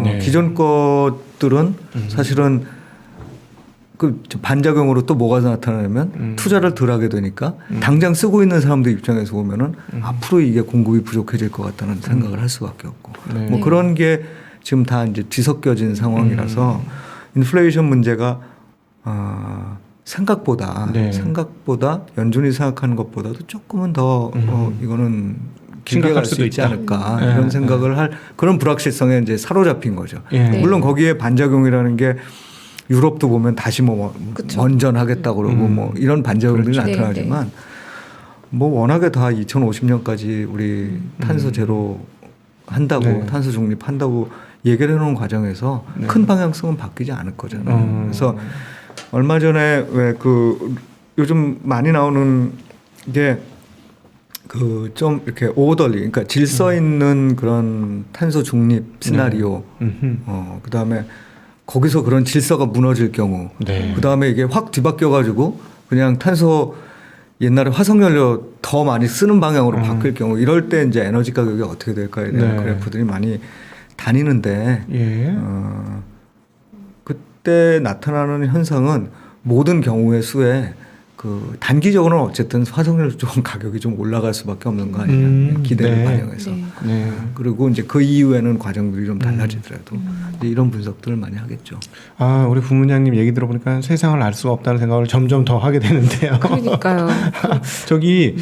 네. 기존 것들은 사실은 그 반작용으로 또 뭐가 나타나냐면 투자를 덜 하게 되니까 당장 쓰고 있는 사람들 입장에서 보면은 앞으로 이게 공급이 부족해질 것 같다는 생각을 할 수밖에 없고 네. 뭐 그런 게 지금 다 이제 뒤섞여진 상황이라서 인플레이션 문제가 생각보다 네. 연준이 생각하는 것보다도 조금은 더 이거는 길게 심각할 갈 수 수도 있지 있다. 않을까 네. 이런 생각을 할 그런 불확실성에 이제 사로잡힌 거죠. 예. 네. 물론 거기에 반작용이라는 게 유럽도 보면 다시 뭐 그쵸. 원전하겠다 그러고 뭐 이런 반작용들이 그렇죠. 나타나지만 뭐 워낙에 다 2050년까지 우리 탄소 제로 한다고 네. 탄소 중립한다고 얘기를 해놓은 과정에서 네. 큰 방향성은 바뀌지 않을 거잖아요. 그래서 얼마 전에 왜 그 요즘 많이 나오는 게 그 좀 이렇게 오더리 그러니까 질서 있는 그런 탄소 중립 시나리오 그다음에 거기서 그런 질서가 무너질 경우 네. 그다음에 이게 확 뒤바뀌어 가지고 그냥 탄소 옛날에 화석연료 더 많이 쓰는 방향으로 바뀔 경우 이럴 때 이제 에너지 가격이 어떻게 될까에 대한 네. 그래프들이 많이 다니는데 예. 그때 나타나는 현상은 모든 경우의 수에 그 단기적으로는 어쨌든 화석연료 쪽 가격이 좀 올라갈 수밖에 없는 거 아니냐 기대를 네. 반영해서 네. 네. 그리고 이제 그 이후에는 과정들이 좀 달라지더라도 이제 이런 분석들을 많이 하겠죠. 아, 우리 부문장님 얘기 들어보니까 세상을 알 수가 없다는 생각을 점점 더 하게 되는데요. 그러니까요. 저기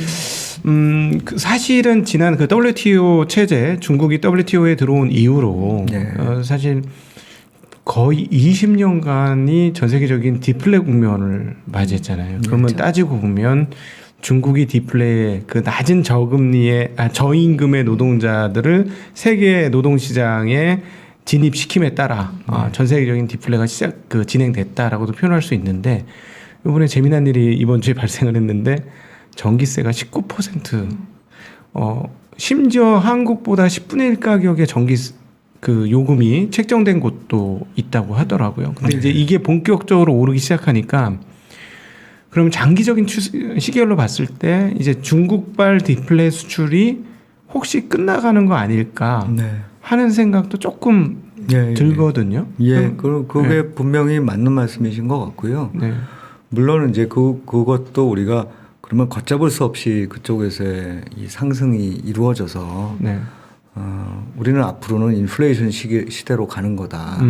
그 사실은 지난 그 WTO 체제 중국이 WTO에 들어온 이후로 네. 사실 거의 20년간이 전 세계적인 디플레 국면을 맞이했잖아요. 그러면 그렇죠. 따지고 보면 중국이 디플레 그 낮은 저임금의 노동자들을 세계 노동시장에 진입시킴에 따라 전 세계적인 디플레가 진행됐다라고도 표현할 수 있는데 이번에 재미난 일이 이번 주에 발생을 했는데 전기세가 19% 심지어 한국보다 10분의 1 가격의 전기 그 요금이 책정된 곳도 있다고 하더라고요. 근데 이제 이게 본격적으로 오르기 시작하니까 그럼 장기적인 시계열로 봤을 때 이제 중국발 디플레 수출이 혹시 끝나가는 거 아닐까 네. 하는 생각도 조금 예, 들거든요. 예, 그게 네. 분명히 맞는 말씀이신 것 같고요. 네. 물론 이제 그것도 우리가 그러면 걷잡을 수 없이 그쪽에서의 이 상승이 이루어져서 네. 우리는 앞으로는 인플레이션 시대로 가는 거다.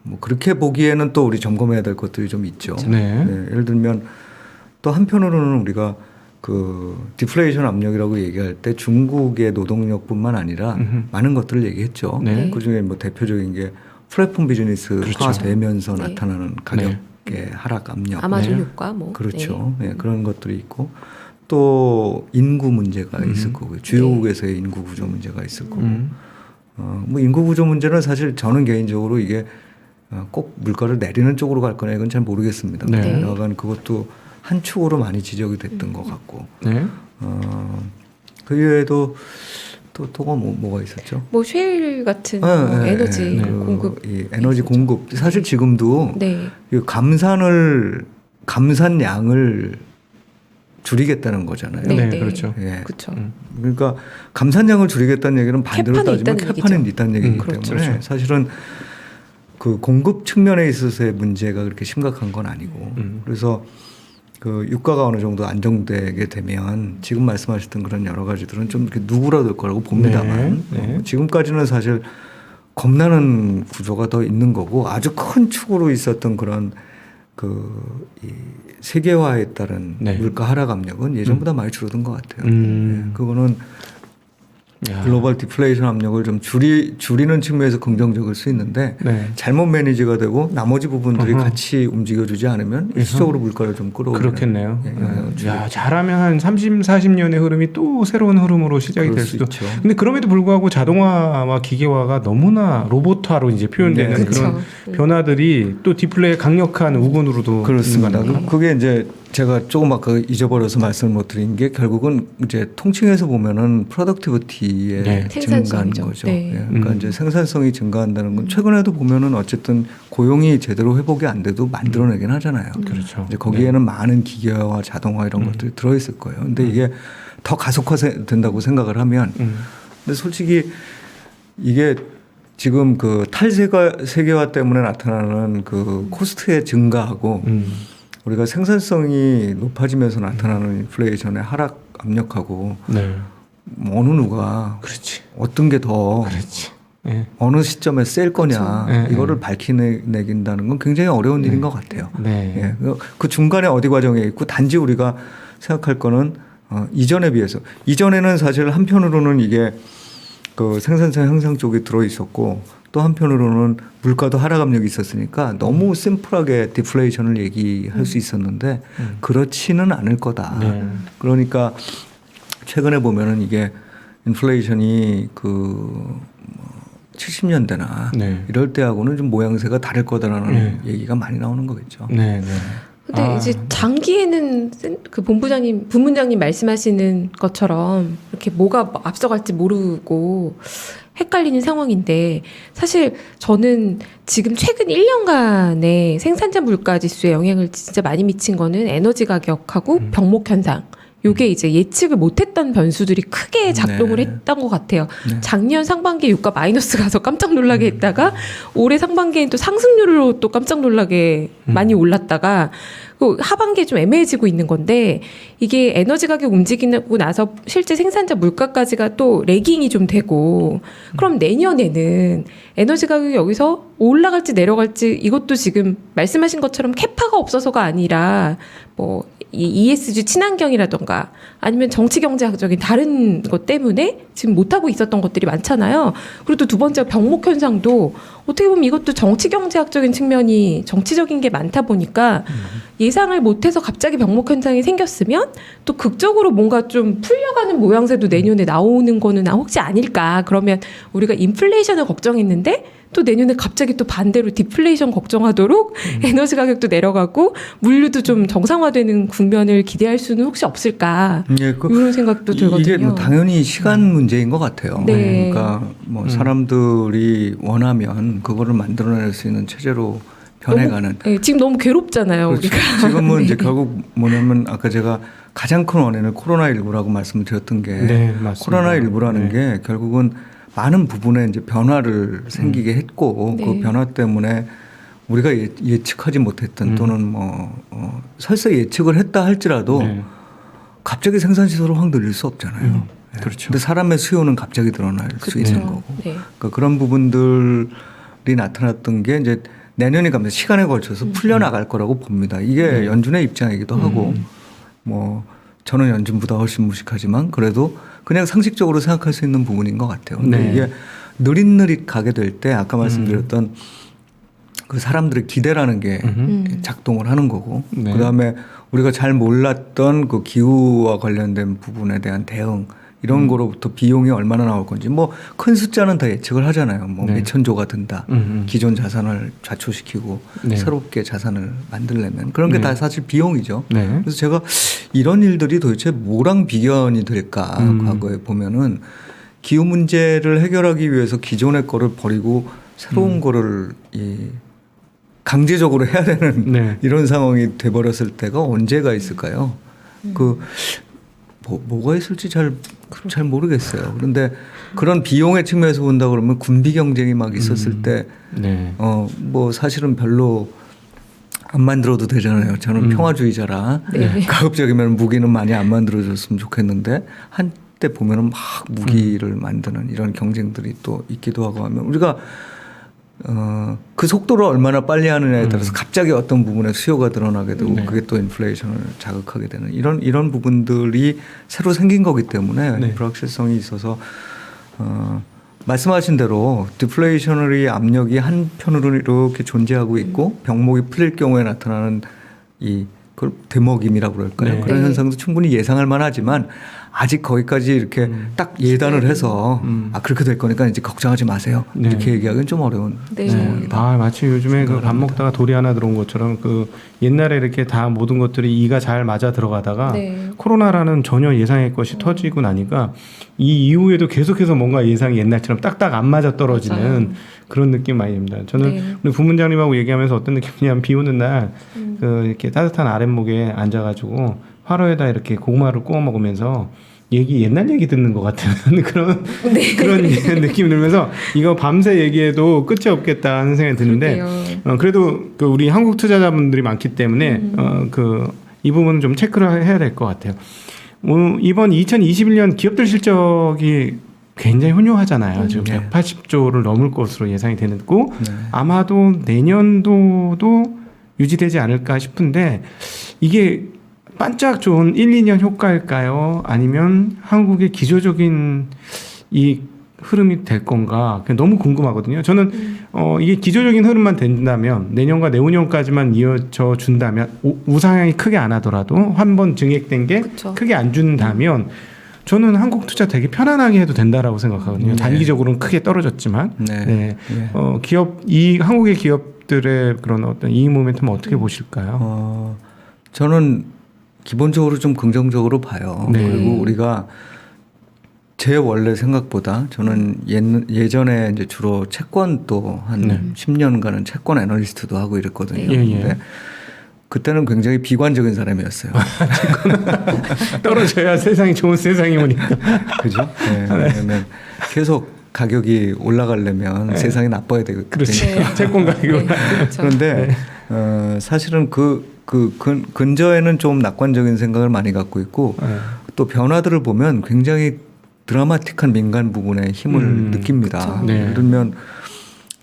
뭐 그렇게 보기에는 또 우리 점검해야 될 것들이 좀 있죠. 네. 네, 예를 들면 또 한편으로는 우리가 그 디플레이션 압력이라고 얘기할 때 중국의 노동력뿐만 아니라 많은 것들을 얘기했죠. 네. 그중에 뭐 대표적인 게 플랫폼 비즈니스화 그렇죠. 되면서 네. 나타나는 가격의 하락 압력. 아마존 네. 효과 뭐. 그렇죠. 네, 그런 것들이 있고 또 인구 문제가 있을 거고요. 주요국에서의 인구 구조 문제가 있을 거고. 뭐 인구 구조 문제는 사실 저는 개인적으로 이게 꼭 물가를 내리는 쪽으로 갈 거냐 이건 잘 모르겠습니다. 네. 여하간 그것도 한 축으로 많이 지적이 됐던 것 같고. 네. 그 이외에도 또가 뭐가 있었죠? 뭐 쉐일 같은 뭐 에너지 네. 공급. 이 에너지 공급 사실 지금도 네. 이 감산량을 줄이겠다는 거잖아요. 네. 네, 그렇죠. 예. 그렇죠. 그러니까 감산량을 줄이겠다는 얘기는 반대로 캐판이 따지면 있다는 캐판이 얘기죠. 있다는 얘기이기 그렇죠. 때문에 그렇죠. 사실은 그 공급 측면에 있어서의 문제가 그렇게 심각한 건 아니고 그래서 그 유가가 어느 정도 안정되게 되면 지금 말씀하셨던 그런 여러 가지들은 좀 이렇게 누그러들 거라고 봅니다만 네. 네. 지금까지는 사실 겁나는 구조가 더 있는 거고 아주 큰 축으로 있었던 그런 이 세계화에 따른 네. 물가 하락 압력은 예전보다 많이 줄어든 것 같아요. 네. 그거는 야. 글로벌 디플레이션 압력을 좀 줄이는 측면에서 긍정적일 수 있는데 네. 잘못 매니지가 되고 나머지 부분들이 어허. 같이 움직여주지 않으면 일시적으로 물가를 좀 끌어올리는 그렇겠네요. 영향을 주고 야, 잘하면 한 30, 40년의 흐름이 또 새로운 흐름으로 시작이 그럴 될 수 수도. 있죠. 근데 그럼에도 불구하고 자동화와 기계화가 너무나 로봇화로 이제 표현되는 네. 그런 그렇죠. 변화들이 또 디플레이의 강력한 우군으로도 그렇습니다. 있는 거 아니에요? 그게 이제 제가 조금 아까 잊어버려서 말씀을 못 드린 게 결국은 이제 통칭해서 보면은 프로덕티비티의 네. 증가인 생산성이죠. 거죠. 네. 예, 그러니까 이제 생산성이 증가한다는 건 최근에도 보면은 어쨌든 고용이 제대로 회복이 안 돼도 만들어내긴 하잖아요. 그렇죠. 이제 거기에는 많은 기계와 자동화 이런 것들이 들어있을 거예요. 근데 이게 더 가속화된다고 생각을 하면, 근데 솔직히 이게 지금 그 탈세계화 때문에 나타나는 그 코스트의 증가하고 우리가 생산성이 높아지면서 나타나는 인플레이션의 하락 압력하고 네. 어느 누가 그렇지. 어떤 게 더 그렇지. 예. 어느 시점에 셀 거냐 그렇죠. 예, 이거를 밝히내긴다는 건 굉장히 어려운 일인 것 같아요. 네. 예. 그 중간에 어디 과정에 있고 단지 우리가 생각할 거는 이전에 비해서 이전에는 사실 한편으로는 이게 그 생산성 향상 쪽에 들어 있었고 또 한편으로는 물가도 하락 압력이 있었으니까 너무 심플하게 디플레이션을 얘기할 수 있었는데 그렇지는 않을 거다. 네. 그러니까 최근에 보면은 이게 인플레이션이 그 70년대나 네. 이럴 때하고는 좀 모양새가 다를 거다라는 네. 얘기가 많이 나오는 거겠죠. 네, 네. 근데 이제 장기에는 그 부문장님 말씀하시는 것처럼 이렇게 뭐가 앞서갈지 모르고 헷갈리는 상황인데 사실 저는 지금 최근 1년간의 생산자 물가 지수에 영향을 진짜 많이 미친 거는 에너지 가격하고 병목 현상. 요게 이제 예측을 못했던 변수들이 크게 작동을 네. 했던 것 같아요. 네. 작년 상반기에 유가 마이너스 가서 깜짝 놀라게 했다가 올해 상반기엔 또 상승률로 또 깜짝 놀라게 많이 올랐다가 그 하반기에 좀 애매해지고 있는 건데 이게 에너지 가격 움직이고 나서 실제 생산자 물가까지가 또 레깅이 좀 되고 그럼 내년에는 에너지 가격이 여기서 올라갈지 내려갈지 이것도 지금 말씀하신 것처럼 캐파가 없어서가 아니라 뭐 이 ESG 친환경이라던가 아니면 정치 경제학적인 다른 것 때문에 지금 못하고 있었던 것들이 많잖아요. 그리고 또 두 번째 병목 현상도 어떻게 보면 이것도 정치 경제학적인 측면이 정치적인 게 많다 보니까 예상을 못해서 갑자기 병목 현상이 생겼으면 또 극적으로 뭔가 좀 풀려가는 모양새도 내년에 나오는 거는 혹시 아닐까. 그러면 우리가 인플레이션을 걱정했는데 또 내년에 갑자기 또 반대로 디플레이션 걱정하도록 에너지 가격도 내려가고 물류도 좀 정상화되는 국면을 기대할 수는 혹시 없을까. 예, 이런 생각도 들거든요. 이게 뭐 당연히 시간 문제인 것 같아요. 네. 그러니까 뭐 사람들이 원하면 그거를 만들어낼 수 있는 체제로 변해가는. 네, 지금 너무 괴롭잖아요. 그렇죠. 우리가. 지금은 네. 이제 결국 뭐냐면 아까 제가 가장 큰 원인은 코로나19라고 말씀을 드렸던 게 네, 맞습니다. 코로나19라는 게 결국은 많은 부분에 이제 변화를 생기게 했고 네. 그 변화 때문에 우리가 예측하지 못했던 또는 뭐 설사 예측을 했다 할지라도 네. 갑자기 생산 시설을 확 늘릴 수 없잖아요. 예. 그렇죠. 근데 사람의 수요는 갑자기 늘어날 수 있는 거고. 네. 그러니까 그런 부분들이 나타났던 게 이제 내년이 가면서 시간에 걸쳐서 풀려나갈 거라고 봅니다. 이게 연준의 입장이기도 하고 뭐 저는 연준보다 훨씬 무식하지만 그래도 그냥 상식적으로 생각할 수 있는 부분인 것 같아요. 근데 네. 이게 느릿느릿 가게 될 때 아까 말씀드렸던 그 사람들의 기대라는 게 작동을 하는 거고 네. 그다음에 우리가 잘 몰랐던 그 기후와 관련된 부분에 대한 대응 이런 거로부터 비용이 얼마나 나올 건지 뭐 큰 숫자는 다 예측을 하잖아요. 뭐 네. 몇천 조가 든다. 기존 자산을 좌초시키고 네. 새롭게 자산을 만들려면 그런 게 네. 다 사실 비용이죠. 네. 그래서 제가 이런 일들이 도대체 뭐랑 비견이 될까 과거에 보면은 기후 문제를 해결하기 위해서 기존의 거를 버리고 새로운 거를 강제적으로 해야 되는 네. 이런 상황이 돼버렸을 때가 언제가 있을까요? 뭐가 있을지 잘 모르겠어요. 그런데 그런 비용의 측면에서 본다 그러면 군비 경쟁이 막 있었을 때, 네. 뭐 사실은 별로 안 만들어도 되잖아요. 저는 평화주의자라 네. 가급적이면 무기는 많이 안 만들어줬으면 좋겠는데 한때 보면은 막 무기를 만드는 이런 경쟁들이 또 있기도 하고 하면 우리가 그 속도를 얼마나 빨리 하느냐에 따라서 갑자기 어떤 부분에 수요가 드러나게 되고 네. 그게 또 인플레이션을 자극하게 되는 이런 부분들이 새로 생긴 거기 때문에 네. 불확실성이 있어서 말씀하신 대로 디플레이셔너리 압력이 한편으로는 이렇게 존재하고 있고 병목이 풀릴 경우에 나타나는 그걸 되먹임이라고 그럴까요? 네. 그런 네. 현상도 충분히 예상할 만하지만 아직 거기까지 이렇게 딱 예단을 해서 그렇게 될 거니까 이제 걱정하지 마세요. 네. 이렇게 얘기하기는 좀 어려운 네. 상황이다. 아, 마치 요즘에 그 밥 먹다가 돌이 하나 들어온 것처럼 그 옛날에 이렇게 다 모든 것들이 이가 잘 맞아 들어가다가 네. 코로나라는 전혀 예상의 것이 터지고 나니까 이 이후에도 계속해서 뭔가 예상이 옛날처럼 딱딱 안 맞아 떨어지는 맞아요. 그런 느낌 많이 듭니다. 저는 네. 우리 부문장님하고 얘기하면서 어떤 느낌이냐면 비 오는 날 그 이렇게 따뜻한 아랫목에 앉아가지고 화로에다 이렇게 고구마를 구워 먹으면서 옛날 얘기 듣는 것 같은 그런 네. 그런 느낌이 들면서 이거 밤새 얘기해도 끝이 없겠다 하는 생각이 드는데 그러게요. 그래도 그 우리 한국 투자자분들이 많기 때문에 이 부분은 좀 체크를 해야 될 것 같아요. 이번 2021년 기업들 실적이 굉장히 훌륭하잖아요. 지금 네. 180조를 넘을 것으로 예상이 되고 네. 아마도 내년도도 유지되지 않을까 싶은데 이게 반짝 좋은 1, 2년 효과일까요? 아니면 한국의 기조적인 이 흐름이 될 건가? 너무 궁금하거든요. 저는 이게 기조적인 흐름만 된다면 내년과 내후년까지만 이어져 준다면 우상향이 크게 안 하더라도 한 번 증액된 게 그쵸. 크게 안 준다면 저는 한국 투자 되게 편안하게 해도 된다라고 생각하거든요. 네. 단기적으로는 크게 떨어졌지만 네. 네. 네. 한국의 기업들의 그런 어떤 이익 모멘텀은 어떻게 보실까요? 저는 기본적으로 좀 긍정적으로 봐요. 네. 그리고 우리가 제 원래 생각보다 저는 예전에 이제 주로 채권 또 한 네. 10년간은 채권 애널리스트도 하고 이랬거든요. 예, 예. 근데 그때는 굉장히 비관적인 사람이었어요. 떨어져야 세상이 좋은 세상이 오니까. 그죠? 네. 왜냐면 계속 가격이 올라가려면 세상이 나빠야 되거든요. 그렇지. 네. 채권 가격이 네. 올라. 그렇죠. 그런데 사실은 근저에는 좀 낙관적인 생각을 많이 갖고 있고 또 변화들을 보면 굉장히 드라마틱한 민간 부분의 힘을 느낍니다. 그쵸. 네. 예를 들면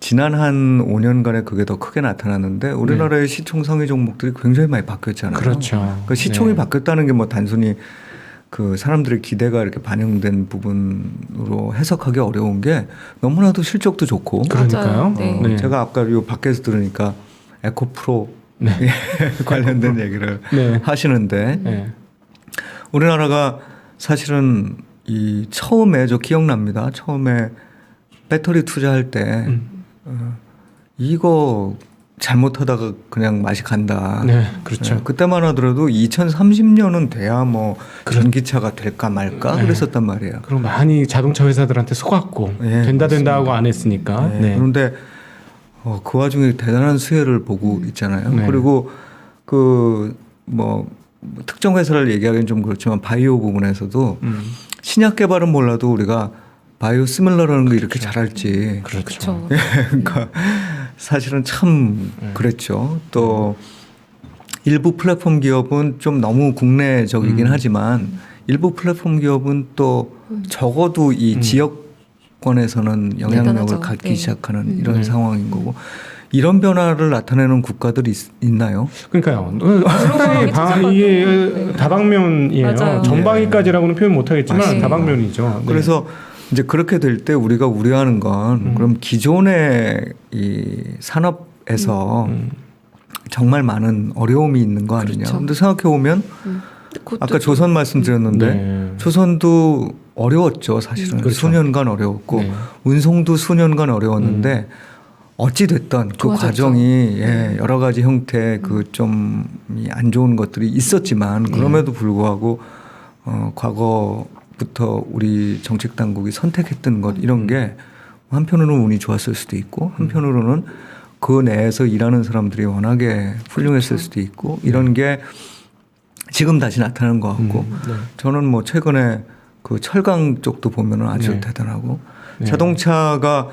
지난 한 5년간에 그게 더 크게 나타났는데 우리나라의 시총 상위 종목들이 굉장히 많이 바뀌었잖아요. 그렇죠. 그러니까 시총이 네. 바뀌었다는 게 뭐 단순히 그 사람들의 기대가 이렇게 반영된 부분으로 해석하기 어려운 게 너무나도 실적도 좋고 그러니까요. 네. 네. 제가 아까 요 밖에서 들으니까 에코프로 네. 관련된 얘기를 네. 하시는데 네. 우리나라가 사실은 이 처음에 저 기억납니다. 처음에 배터리 투자할 때 이거 잘못하다가 그냥 맛이 간다. 네, 그렇죠. 네, 그때만 하더라도 2030년은 돼야 뭐 전기차가 될까 말까 네. 그랬었단 말이에요. 그럼 많이 자동차 회사들한테 속았고 네, 된다 하고 안 했으니까. 네, 네. 그런데 그 와중에 대단한 수혜를 보고 있잖아요. 네. 그리고 그 뭐 특정 회사를 얘기하기는 좀 그렇지만 바이오 부분에서도 신약 개발은 몰라도 우리가 바이오 시밀러라는 게 이렇게 잘할지. 그렇죠. 그렇죠. 그러니까 사실은 참 그랬죠. 또 일부 플랫폼 기업은 좀 너무 국내적이긴 하지만 일부 플랫폼 기업은 또 적어도 이 지역권에서는 영향력을 대단하죠. 갖기 네. 시작하는 이런 상황인 거고 이런 변화를 나타내는 국가들이 있나요? 그러니까요. 상당히 이게 다방면이에요. 맞아요. 전방위까지라고는 표현 못 하겠지만 맞습니다. 다방면이죠. 네. 그래서 이제 그렇게 될 때 우리가 우려하는 건 그럼 기존의 이 산업에서 정말 많은 어려움이 있는 거 아니냐. 그렇죠. 근데 생각해 보면 아까 조선 말씀드렸는데 네. 조선도 어려웠죠. 사실은 그렇죠. 수년간 어려웠고 네. 운송도 수년간 어려웠는데 어찌 됐든 그 좋아졌죠. 과정이 여러 가지 형태의 그 좀 안 좋은 것들이 있었지만 그럼에도 불구하고 과거부터 우리 정책 당국이 선택했던 것 이런 게 한편으로는 운이 좋았을 수도 있고 한편으로는 그 내에서 일하는 사람들이 워낙에 훌륭했을 수도 있고 이런 게 지금 다시 나타나는 것 같고 네. 저는 뭐 최근에 그 철강 쪽도 보면은 아주 네. 대단하고 네. 자동차가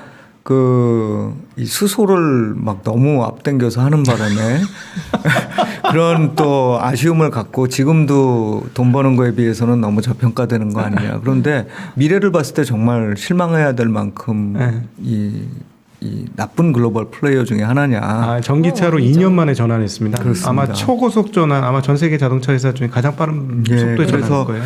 이 수소를 막 너무 앞당겨서 하는 바람에 그런 또 아쉬움을 갖고 지금도 돈 버는 거에 비해서는 너무 저평가되는 거 아니냐. 그런데 미래를 봤을 때 정말 실망해야 될 만큼 네. 이 나쁜 글로벌 플레이어 중에 하나냐. 전기차로 2년 만에 전환했습니다. 그렇습니다. 아마 초고속 전환, 아마 전 세계 자동차 회사 중에 가장 빠른 예, 속도의 그래서 전환일 거예요.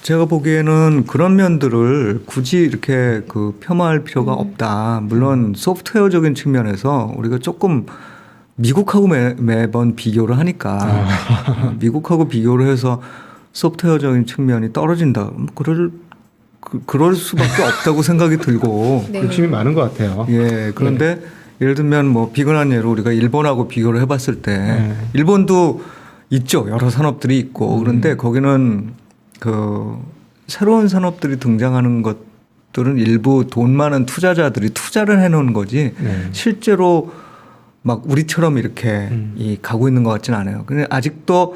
제가 보기에는 그런 면들을 굳이 이렇게 폄하할 필요가 없다. 물론 소프트웨어적인 측면에서 우리가 조금 미국하고 매번 비교를 하니까 미국하고 비교를 해서 소프트웨어적인 측면이 떨어진다. 그럴 수밖에 없다고 생각이 들고. 네. 욕심이 많은 것 같아요. 예. 그런데 예를 들면 뭐 비근한 예로 우리가 일본하고 비교를 해봤을 때 일본도 있죠. 여러 산업들이 있고 그런데 거기는 새로운 산업들이 등장하는 것들은 일부 돈 많은 투자자들이 투자를 해놓은 거지 네. 실제로 막 우리처럼 이렇게 가고 있는 것 같지는 않아요. 근데 아직도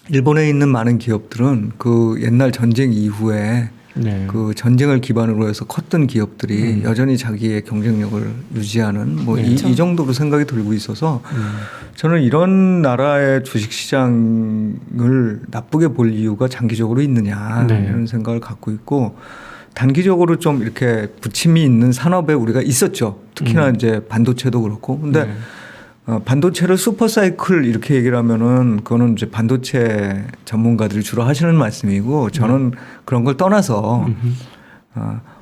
일본에 있는 많은 기업들은 그 옛날 전쟁 이후에 네. 그 전쟁을 기반으로 해서 컸던 기업들이 여전히 자기의 경쟁력을 유지하는 뭐 이 정도로 생각이 들고 있어서 저는 이런 나라의 주식시장을 나쁘게 볼 이유가 장기적으로 있느냐 네. 이런 생각을 갖고 있고 단기적으로 좀 이렇게 부침이 있는 산업에 우리가 있었죠. 특히나 이제 반도체도 그렇고. 근데 네. 반도체를 슈퍼사이클 이렇게 얘기를 하면은 그거는 이제 반도체 전문가들이 주로 하시는 말씀이고 저는 그런 걸 떠나서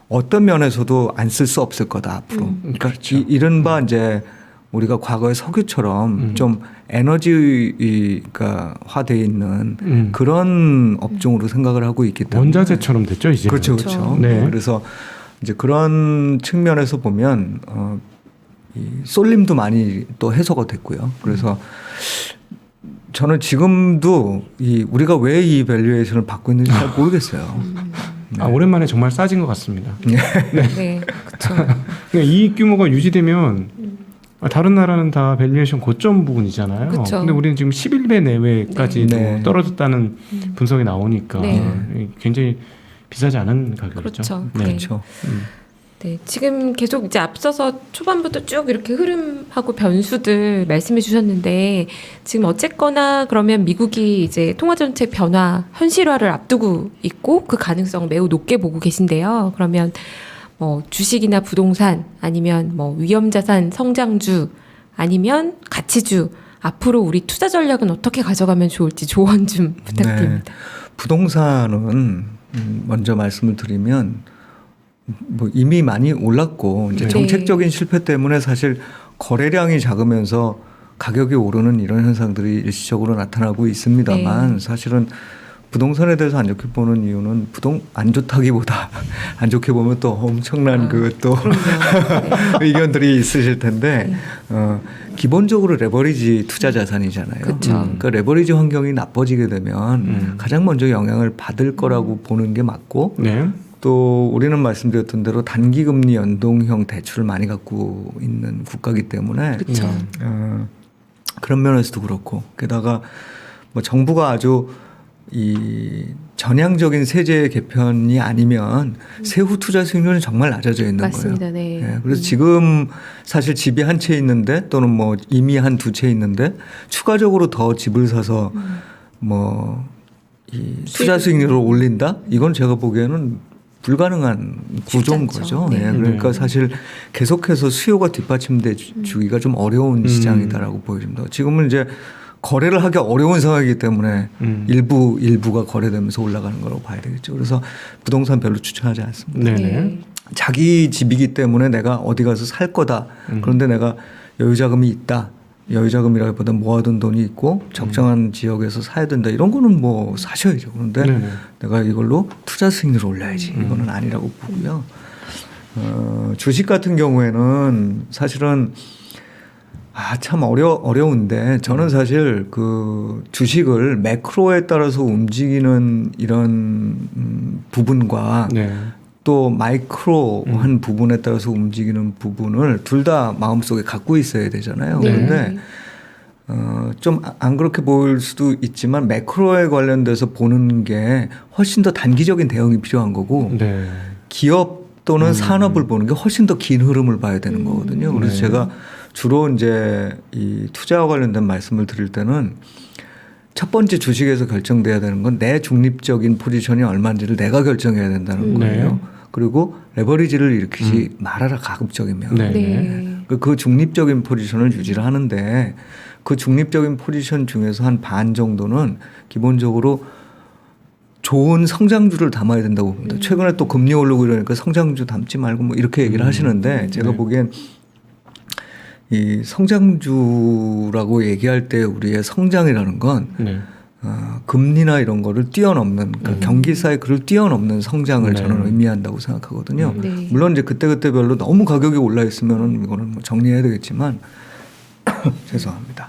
어떤 면에서도 안 쓸 수 없을 거다 앞으로. 그러니까 그렇죠. 이른바 이제 우리가 과거의 석유처럼 좀 에너지가 화돼 있는 그런 업종으로 생각을 하고 있기 때문에 원자재처럼 됐죠 이제. 그렇죠, 그렇죠. 네. 그래서 이제 그런 측면에서 보면 이 쏠림도 많이 또 해소가 됐고요. 그래서 저는 지금도 우리가 왜 이 밸류에이션을 받고 있는지 잘 모르겠어요. 아, 오랜만에 정말 싸진 것 같습니다. 네, 그렇죠. 그러니까 이익 규모가 유지되면 다른 나라는 다 밸류에이션 고점 부분이잖아요. 그쵸. 근데 우리는 지금 11배 내외까지도 네. 떨어졌다는 분석이 나오니까 네. 굉장히 비싸지 않은 가격이죠. 그렇죠. 네. 그렇죠. 네, 지금 계속 이제 앞서서 초반부터 쭉 이렇게 흐름하고 변수들 말씀해 주셨는데 지금 어쨌거나 그러면 미국이 이제 통화정책 변화 현실화를 앞두고 있고 그 가능성 매우 높게 보고 계신데요. 그러면 뭐 주식이나 부동산 아니면 뭐 위험자산 성장주 아니면 가치주 앞으로 우리 투자 전략은 어떻게 가져가면 좋을지 조언 좀 부탁드립니다. 네. 부동산은 먼저 말씀을 드리면 뭐 이미 많이 올랐고 이제 네. 정책적인 실패 때문에 사실 거래량이 작으면서 가격이 오르는 이런 현상들이 일시적으로 나타나고 있습니다만 네. 사실은 부동산에 대해서 안 좋게 보는 이유는 안 좋다기보다 안 좋게 보면 또 엄청난 또 의견들이 있으실 텐데 기본적으로 레버리지 투자 자산이잖아요. 그쵸. 그러니까 레버리지 환경이 나빠지게 되면 가장 먼저 영향을 받을 거라고 보는 게 맞고 네. 또 우리는 말씀드렸던 대로 단기금리 연동형 대출을 많이 갖고 있는 국가이기 때문에 그렇죠. 그런 면에서도 그렇고 게다가 뭐 정부가 아주 이 전향적인 세제 개편이 아니면 세후 투자 수익률은 정말 낮아져 있는 맞습니다. 거예요. 네. 예, 그래서 지금 사실 집이 한 채 있는데 또는 뭐 이미 한 두 채 있는데 추가적으로 더 집을 사서 뭐 이 투자 수익률을 올린다? 이건 제가 보기에는 불가능한 구조인 않죠. 거죠. 네. 예, 그러니까 사실 계속해서 수요가 뒷받침돼 주기가 좀 어려운 시장이다라고 보여집니다. 지금은 이제 거래를 하기 어려운 상황이기 때문에 일부가 거래되면서 올라가는 거라고 봐야 되겠죠. 그래서 부동산 별로 추천하지 않습니다. 네네. 자기 집이기 때문에 내가 어디 가서 살 거다. 그런데 내가 여유자금이 있다. 여유자금이라기보다 모아둔 돈이 있고 적정한 지역에서 사야 된다. 이런 거는 뭐 사셔야죠. 그런데 네네. 내가 이걸로 투자 수익률을 올려야지. 이거는 아니라고 보고요. 주식 같은 경우에는 사실은 참 어려운데 저는 사실 그 주식을 매크로에 따라서 움직이는 이런 부분과 네. 또 마이크로한 부분에 따라서 움직이는 부분을 둘 다 마음속에 갖고 있어야 되잖아요. 네. 그런데 좀 안 그렇게 보일 수도 있지만 매크로에 관련돼서 보는 게 훨씬 더 단기적인 대응이 필요한 거고 네. 기업 또는 산업을 보는 게 훨씬 더 긴 흐름을 봐야 되는 거거든요. 그래서 네. 제가 주로 이제 이 투자와 관련된 말씀을 드릴 때는 첫 번째 주식에서 결정돼야 되는 건 내 중립적인 포지션이 얼마인지를 내가 결정해야 된다는 거예요. 네. 그리고 레버리지를 일으키지 말아라 가급적이면. 네. 네. 그 중립적인 포지션을 유지를 하는데 그 중립적인 포지션 중에서 한 반 정도는 기본적으로 좋은 성장주를 담아야 된다고 봅니다. 최근에 또 금리 오르고 이러니까 성장주 담지 말고 뭐 이렇게 얘기를 하시는데 제가 네. 보기엔 이 성장주라고 얘기할 때 우리의 성장이라는 건 네. 금리나 이런 거를 뛰어넘는 그러니까 경기 사이클을 뛰어넘는 성장을 네. 저는 의미한다고 생각하거든요. 네. 물론 이제 그때그때별로 너무 가격이 올라 있으면은 이거는 뭐 정리해야 되겠지만 죄송합니다.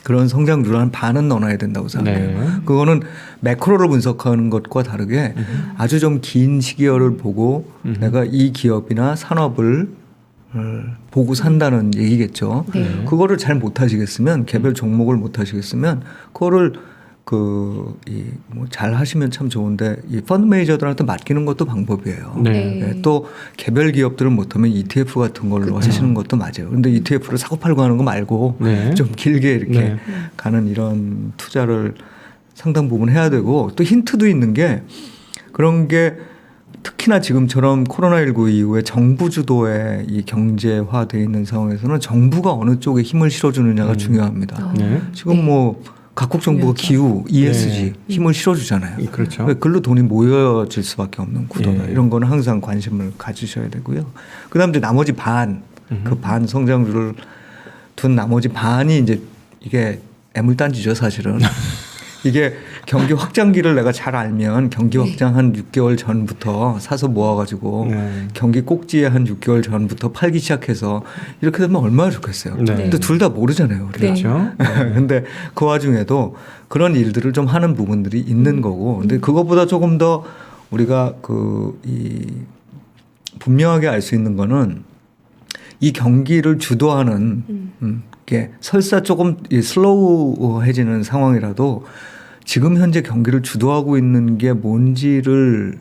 그런 성장주를 한 반은 넣어놔야 된다고 생각해요. 네. 그거는 매크로를 분석하는 것과 다르게 아주 좀 긴 시기열을 보고 내가 이 기업이나 산업을 보고 산다는 얘기겠죠. 네. 그거를 잘 못하시겠으면 개별 종목을 못하시겠으면 그거를 뭐 잘 하시면 참 좋은데 이 펀드 매니저들한테 맡기는 것도 방법이에요. 네. 네, 또 개별 기업들을 못하면 ETF 같은 걸로 하시는 것도 맞아요. 그런데 ETF를 사고 팔고 하는 거 말고 네. 좀 길게 이렇게 네. 가는 이런 투자를 상당 부분 해야 되고 또 힌트도 있는 게 그런 게 특히나 지금처럼 코로나19 이후에 정부 주도의 이 경제화돼 있는 상황에서는 정부가 어느 쪽에 힘을 실어주느냐가 중요합니다. 네. 지금 네. 뭐 각국 정부가 중요하죠. 기후, ESG 네. 힘을 실어주잖아요. 그렇죠. 글로 돈이 모여질 수밖에 없는 구도다. 예. 이런 거는 항상 관심을 가지셔야 되고요. 그다음 이제 나머지 반, 그 반 성장률을 둔 나머지 반이 이제 이게 애물단지죠, 사실은. 이게 경기 확장기를 내가 잘 알면 경기 확장 한 6개월 전부터 사서 모아가지고 네. 경기 꼭지에 한 6개월 전부터 팔기 시작해서 이렇게 되면 얼마나 좋겠어요. 네. 근데 둘 다 모르잖아요. 우리가. 그렇죠. 근데 그 와중에도 그런 일들을 좀 하는 부분들이 있는 거고, 근데 그것보다 조금 더 우리가 분명하게 알 수 있는 거는 이 경기를 주도하는 게 설사 조금 슬로우해지는 상황이라도 지금 현재 경기를 주도하고 있는 게 뭔지를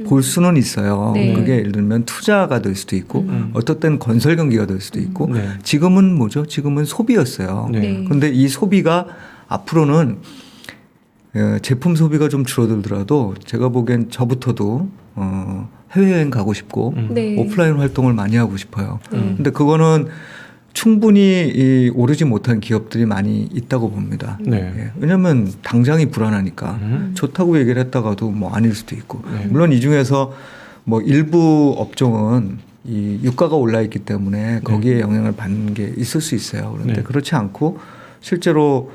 볼 수는 있어요. 네. 그게 예를 들면 투자가 될 수도 있고 어떨 땐 건설 경기가 될 수도 있고 네. 지금은 뭐죠? 지금은 소비였어요. 네. 그런데 이 소비가 앞으로는 제품 소비가 좀 줄어들더라도 제가 보기엔 저부터도 해외여행 가고 싶고 네. 오프라인 활동을 많이 하고 싶어요. 네. 근데 그거는 충분히 오르지 못한 기업들이 많이 있다고 봅니다. 네. 예. 왜냐하면 당장이 불안하니까 좋다고 얘기를 했다가도 뭐 아닐 수도 있고 네. 물론 이 중에서 뭐 일부 업종은 이 유가가 올라 있기 때문에 거기에 영향을 받는 게 있을 수 있어요. 그런데 네. 그렇지 않고 실제로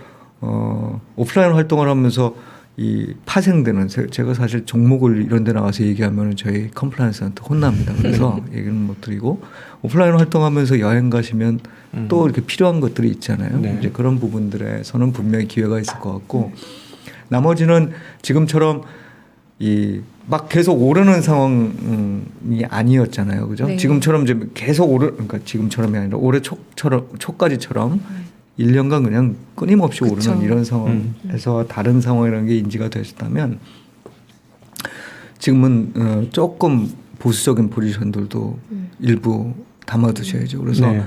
오프라인 활동을 하면서 이 파생되는 제가 사실 종목을 이런 데 나가서 얘기하면 저희 컴플라이언스한테 혼납니다. 그래서 얘기는 못 드리고 오프라인 활동하면서 여행 가시면 또 이렇게 필요한 것들이 있잖아요. 네. 이제 그런 부분들에서는 분명히 기회가 있을 것 같고 나머지는 지금처럼 막 계속 오르는 상황이 아니었잖아요. 그죠? 네. 지금처럼 이제 계속 그러니까 지금처럼이 아니라 올해 초까지처럼 1년간 그냥 끊임없이 그쵸. 오르는 이런 상황에서 다른 상황이라는 게 인지가 되셨다면 지금은 조금 보수적인 포지션들도 일부 담아두셔야죠. 그래서 네.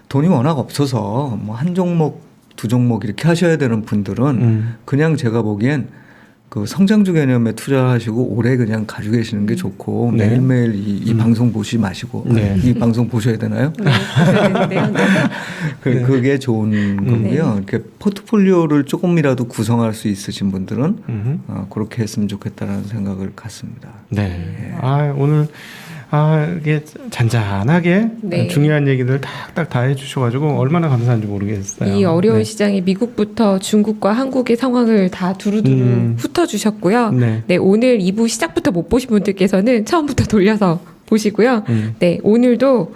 돈이 워낙 없어서 뭐 한 종목, 두 종목 이렇게 하셔야 되는 분들은 그냥 제가 보기엔 그 성장주 개념에 투자하시고 오래 그냥 가지고 계시는 게 좋고 네. 매일매일 이 방송 보시지 마시고 네. 이 방송 보셔야 되나요? 네. 보셔야 되는데요. 네. 그게 좋은 거고요. 이렇게 포트폴리오를 조금이라도 구성할 수 있으신 분들은 그렇게 했으면 좋겠다라는 생각을 갖습니다. 네. 오늘 이게 잔잔하게 네. 중요한 얘기들 딱딱 다 해주셔가지고 얼마나 감사한지 모르겠어요. 이 어려운 네. 시장이 미국부터 중국과 한국의 상황을 다 두루두루 훑어주셨고요. 네. 네, 오늘 2부 시작부터 못 보신 분들께서는 처음부터 돌려서 보시고요. 음. 네, 오늘도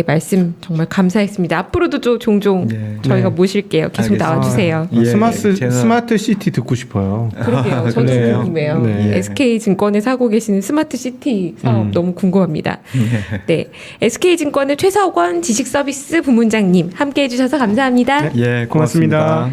말씀 정말 감사했습니다. 앞으로도 좀 종종 네. 저희가 네. 모실게요. 계속 알겠습니다. 나와주세요. 예, 스마트 제가- 시티 듣고 싶어요. 그러게요. 저도 네. 궁금해요. 네. SK증권에 사고 계시는 스마트시티 사업 너무 궁금합니다. 예. 네, SK증권의 최석원 지식서비스 부문장님 함께해 주셔서 감사합니다. 예, 고맙습니다. 고맙습니다.